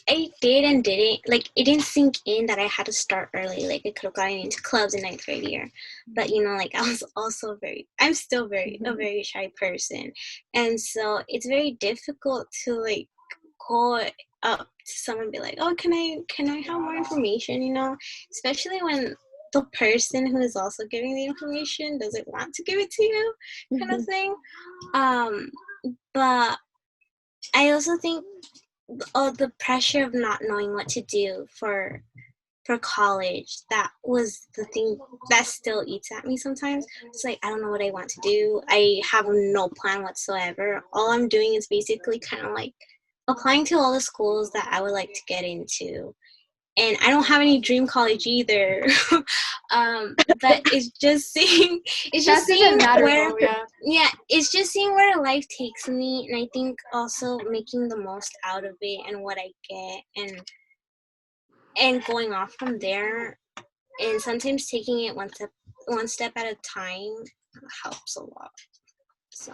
Speaker 7: I did and didn't, like it didn't sink in that I had to start early. Like I could have gotten into clubs in ninth grade year, but you know, like I was also I'm still a very shy person, and so it's very difficult to like go up to someone and be like, oh, can I have more information, you know, especially when the person who is also giving the information doesn't want to give it to you, kind of thing. But I also think the pressure of not knowing what to do for college, that was the thing that still eats at me sometimes. It's like I don't know what I want to do. I have no plan whatsoever. All I'm doing is basically kind of like applying to all the schools that I would like to get into, and I don't have any dream college either. But it's just seeing where it's just seeing where life takes me, and I think also making the most out of it and what I get, and going off from there, and sometimes taking it one step at a time helps a lot. So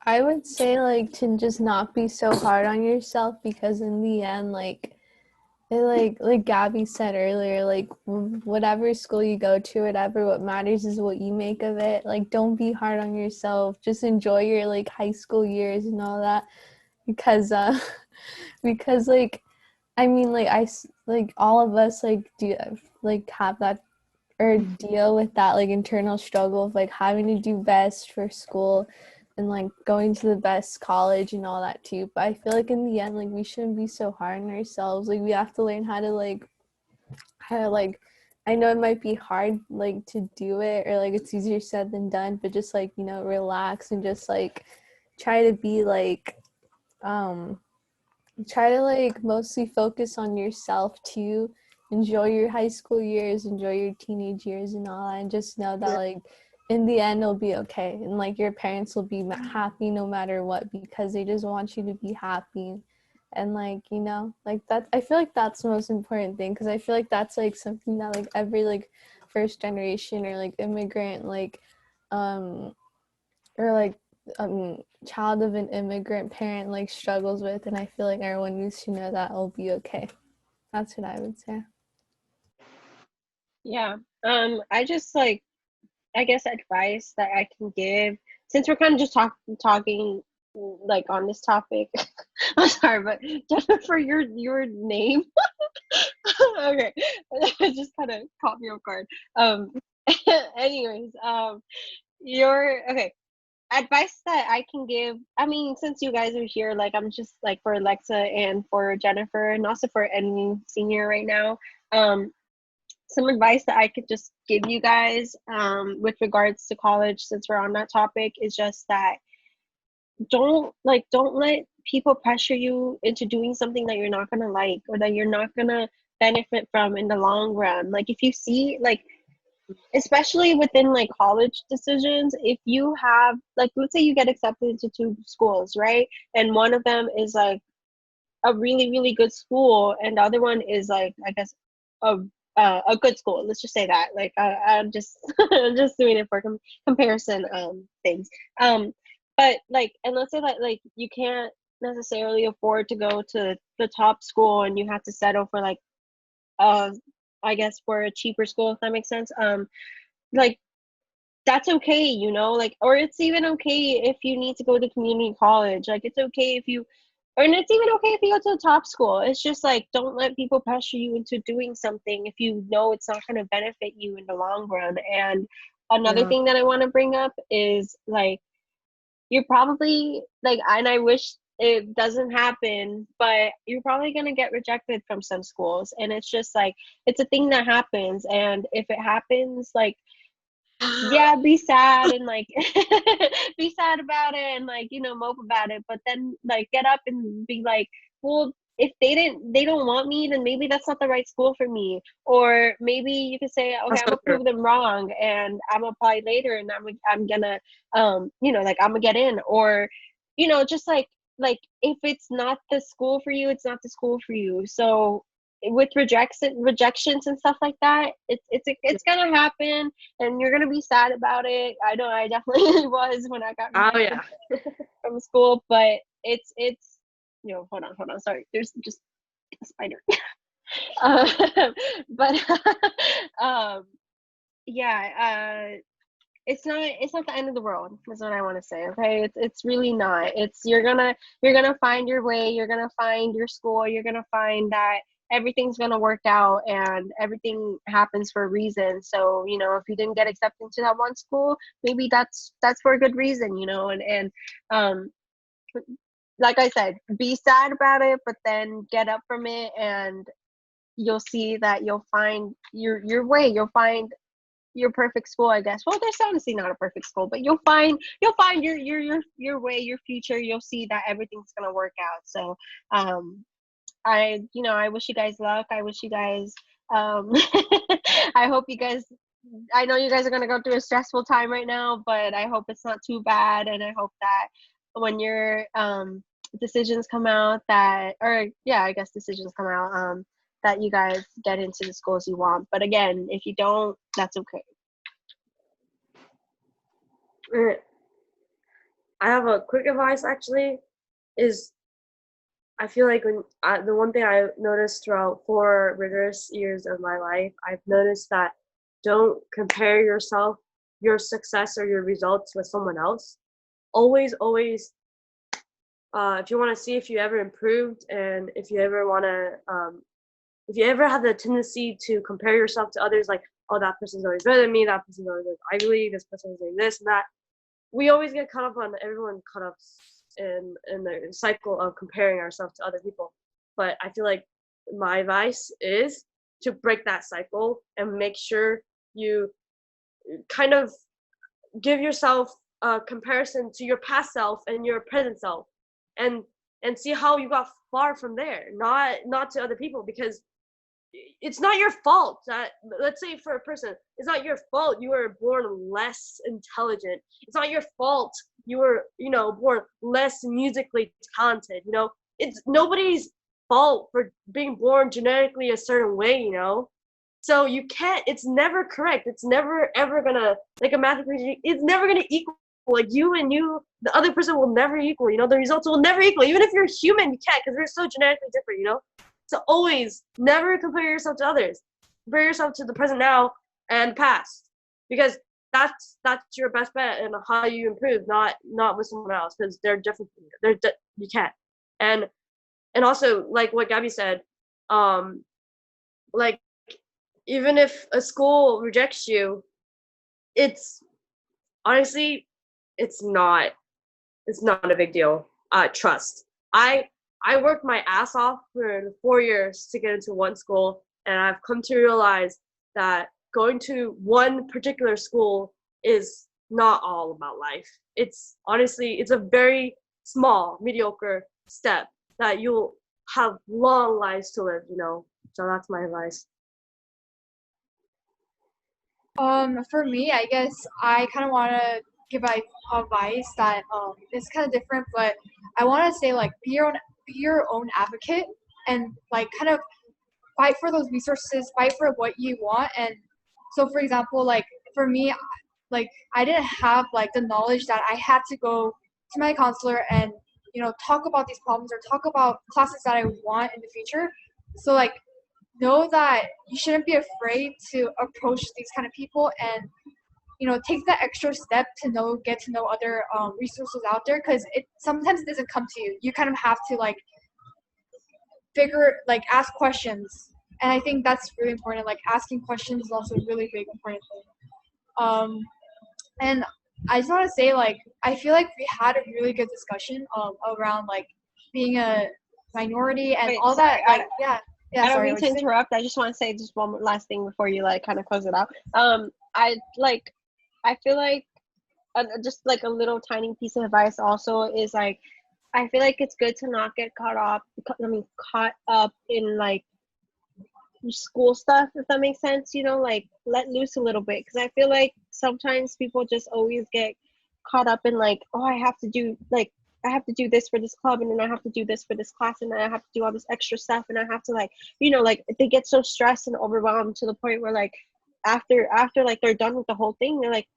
Speaker 6: I would say like to just not be so hard on yourself, because in the end, like it like Gabby said earlier, like whatever school you go to, whatever, what matters is what you make of it. Like don't be hard on yourself. Just enjoy your like high school years and all that, because because like I mean like like all of us like do like have that or deal with that like internal struggle of like having to do best for school and like going to the best college and all that too. But I feel like in the end, like we shouldn't be so hard on ourselves. Like we have to learn how to like I know it might be hard like to do it, or like it's easier said than done, but just like, you know, relax and just like try to be like try to like mostly focus on yourself too. Enjoy your high school years, enjoy your teenage years and all that, and just know that like in the end it'll be okay, and like your parents will be happy no matter what, because they just want you to be happy. And like, you know, like that, I feel like that's the most important thing, because I feel like that's like something that like every like first generation or like immigrant like um or like child of an immigrant parent like struggles with, and I feel like everyone needs to know that it'll be okay. That's what I would say.
Speaker 1: Yeah. I just like, I guess advice that I can give, since we're kind of just talking like on this topic. I'm sorry, but Jennifer, your name. Okay, it just kind of caught me off guard. Um, anyways, your okay. Advice that I can give, I mean, since you guys are here, like I'm just like for Alexa and for Jennifer and also for any senior right now, some advice that I could just give you guys with regards to college, since we're on that topic, is just that don't let people pressure you into doing something that you're not gonna like or that you're not gonna benefit from in the long run. Like if you see like, especially within like college decisions, if you have like, let's say you get accepted into two schools, right, and one of them is like a really really good school and the other one is like, I guess, a a good school, let's just say that, like I'm just I'm just doing it for comparison things, but like, and let's say that like you can't necessarily afford to go to the top school and you have to settle for like uh I guess for a cheaper school, if that makes sense. Like that's okay, you know, like, or it's even okay if you need to go to community college. Like it's okay if you, or and it's even okay if you go to a top school. It's just like, don't let people pressure you into doing something if you know it's not going to benefit you in the long run. And another
Speaker 3: Yeah.
Speaker 1: thing that I want to bring up is like, you're probably like, and I wish it doesn't happen, but you're probably going to get rejected from some schools, and it's just like, it's a thing that happens. And if it happens, like, yeah, be sad and like be sad about it and like, you know, mope about it, but then like get up and be like, well, if they don't want me, then maybe that's not the right school for me. Or maybe you could say, okay,
Speaker 3: That's
Speaker 1: I'm
Speaker 3: so
Speaker 1: gonna
Speaker 3: true.
Speaker 1: prove them wrong and I'm gonna apply later and I'm gonna you know, like I'm gonna get in. Or you know, just like if it's not the school for you, it's not the school for you. So with rejections and stuff like that, it's gonna happen and you're gonna be sad about it. I know I definitely was when I got
Speaker 3: Oh
Speaker 1: rejected
Speaker 3: yeah.
Speaker 1: from school, but it's you know, hold on, sorry. There's just a spider. um, but um, yeah, it's not the end of the world. Is what I want to say. Okay, it's really not. It's you're gonna find your way. You're gonna find your school. You're gonna find that everything's gonna work out and everything happens for a reason. So you know, if you didn't get accepted to that one school, maybe that's for a good reason. You know, and um, like I said, be sad about it, but then get up from it and you'll see that you'll find your way. You'll find your perfect school, I guess. Well, there's honestly not a perfect school, but you'll find your way, your future. You'll see that everything's gonna work out. So I, you know, I wish you guys luck. I wish you guys I hope you guys, I know you guys are gonna go through a stressful time right now, but I hope it's not too bad, and I hope that when your decisions come out that, or yeah, I guess decisions come out, that you guys get into the schools you want. But again, if you don't, that's okay.
Speaker 3: I have a quick advice actually. Is I feel like the one thing I've noticed throughout 4 rigorous years of my life, I've noticed that don't compare yourself, your success or your results with someone else. Always, if you want to see if you ever improved and if you ever want to, if you ever have the tendency to compare yourself to others, like, oh, that person's always better than me, that person's always like Ivy League, this person's doing this and that. We always get caught up on everyone caught up in the cycle of comparing ourselves to other people. But I feel like my advice is to break that cycle and make sure you kind of give yourself a comparison to your past self and your present self, and see how you got far from there, not to other people, because it's not your fault that, let's say for a person, it's not your fault you were born less intelligent. It's not your fault you were, born less musically talented. It's nobody's fault for being born genetically a certain way. So you can't, it's never correct. It's never ever gonna, like a math equation, it's never gonna equal. Like you and the other person will never equal. The results will never equal. Even if you're human, you can't, because we're so genetically different. So always never compare yourself to others. Compare yourself to the present now and past, because that's your best bet and how you improve, not with someone else, because they're different from you. You can't. And also, like what Gabby said, like even if a school rejects you, it's honestly, it's not a big deal. Trust. I worked my ass off for 4 years to get into one school, and I've come to realize that going to one particular school is not all about life. It's honestly, it's a very small, mediocre step that you'll have long lives to live, So that's my advice.
Speaker 2: For me, I guess I kind of want to give advice that is kind of different, but I want to say, like, be your own advocate, and like kind of fight for those resources, fight for what you want. And so, for example, like for me, like I didn't have like the knowledge that I had to go to my counselor and talk about these problems or talk about classes that I want in the future. So like know that you shouldn't be afraid to approach these kind of people, and take that extra step to get to know other resources out there, because it sometimes doesn't come to you. You kind of have to like ask questions, and I think that's really important. Like asking questions is also a really big important thing. And I just want to say, like, I feel like we had a really good discussion around like being a minority and all that. Like, yeah.
Speaker 1: I don't mean to interrupt. I just want to say just one last thing before you like kind of close it out. I feel like just like a little tiny piece of advice also is like, I feel like it's good to not get caught up in like school stuff, if that makes sense. Like let loose a little bit, because I feel like sometimes people just always get caught up in like, oh, I have to do this for this club, and then I have to do this for this class, and then I have to do all this extra stuff, and I have to like, like they get so stressed and overwhelmed to the point where like after like they're done with the whole thing, they're like,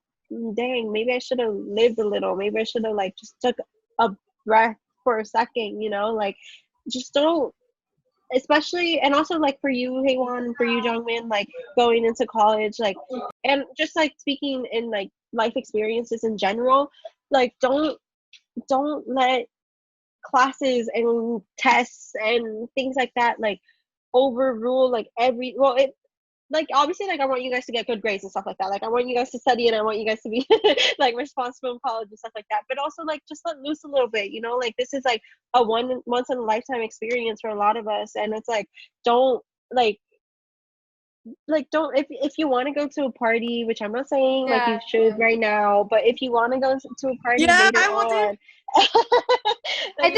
Speaker 1: dang, maybe I should have lived a little, maybe I should have like just took a breath for a second, like just don't, especially, and also like for you, Heywan, for you, Jungmin, like going into college, like, and just like speaking in like life experiences in general, like don't let classes and tests and things like that like overrule like like obviously like I want you guys to get good grades and stuff like that, like I want you guys to study and I want you guys to be like responsible in college and stuff like that, but also like just let loose a little bit, like this is like a once in a lifetime experience for a lot of us, and it's like don't don't, if you want to go to a party, which I'm not saying like you should right now, but if you want to go to a party later on,
Speaker 2: I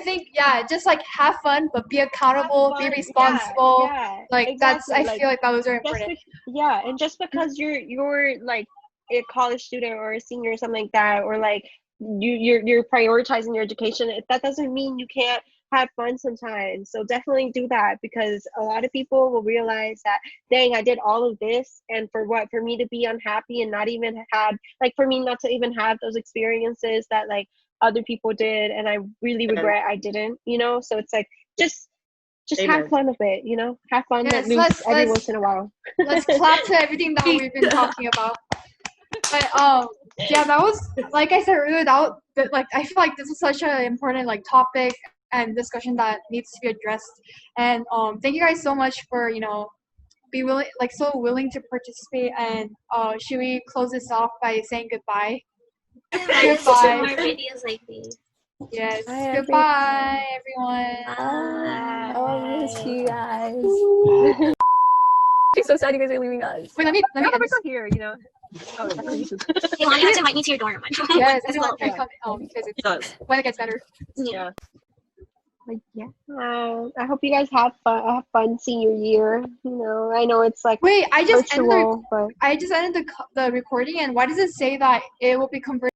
Speaker 2: think just like have fun, but be accountable, be responsible. Like exactly. That's I feel like that was very important.
Speaker 1: And just because you're like a college student or a senior or something like that, or like you're prioritizing your education, that doesn't mean you can't have fun sometimes. So definitely do that, because a lot of people will realize that, dang, I did all of this, and for what? For me to be unhappy and not even have, like, for me not to even have those experiences that like other people did, and I really regret I didn't, so it's like just have fun with it, have fun, let loose every once in a while.
Speaker 2: Let's clap to everything that we've been talking about. But that was, like I said earlier, like I feel like this is such an important like topic and discussion that needs to be addressed. And thank you guys so much for be willing, like so willing to participate. And should we close this off by saying goodbye?
Speaker 7: Goodbye. More videos like these.
Speaker 2: Yes.
Speaker 6: Bye,
Speaker 2: Goodbye, everyone.
Speaker 6: Bye. I'll miss you guys. She's so sad you guys are leaving us.
Speaker 2: Wait, let me end
Speaker 1: We're
Speaker 2: this.
Speaker 1: still here, you know. Oh,
Speaker 7: Hey, Mom, you have to invite me to your dorm.
Speaker 2: Yes,
Speaker 7: As
Speaker 2: everyone
Speaker 7: well.
Speaker 2: can come because it's
Speaker 3: does.
Speaker 2: when it gets better.
Speaker 7: Yeah.
Speaker 2: Like, yeah.
Speaker 1: I hope you guys have fun senior year. You know, I know it's like
Speaker 2: Wait, I just ended
Speaker 1: virtual, but
Speaker 2: the recording, and why does it say that it will be converted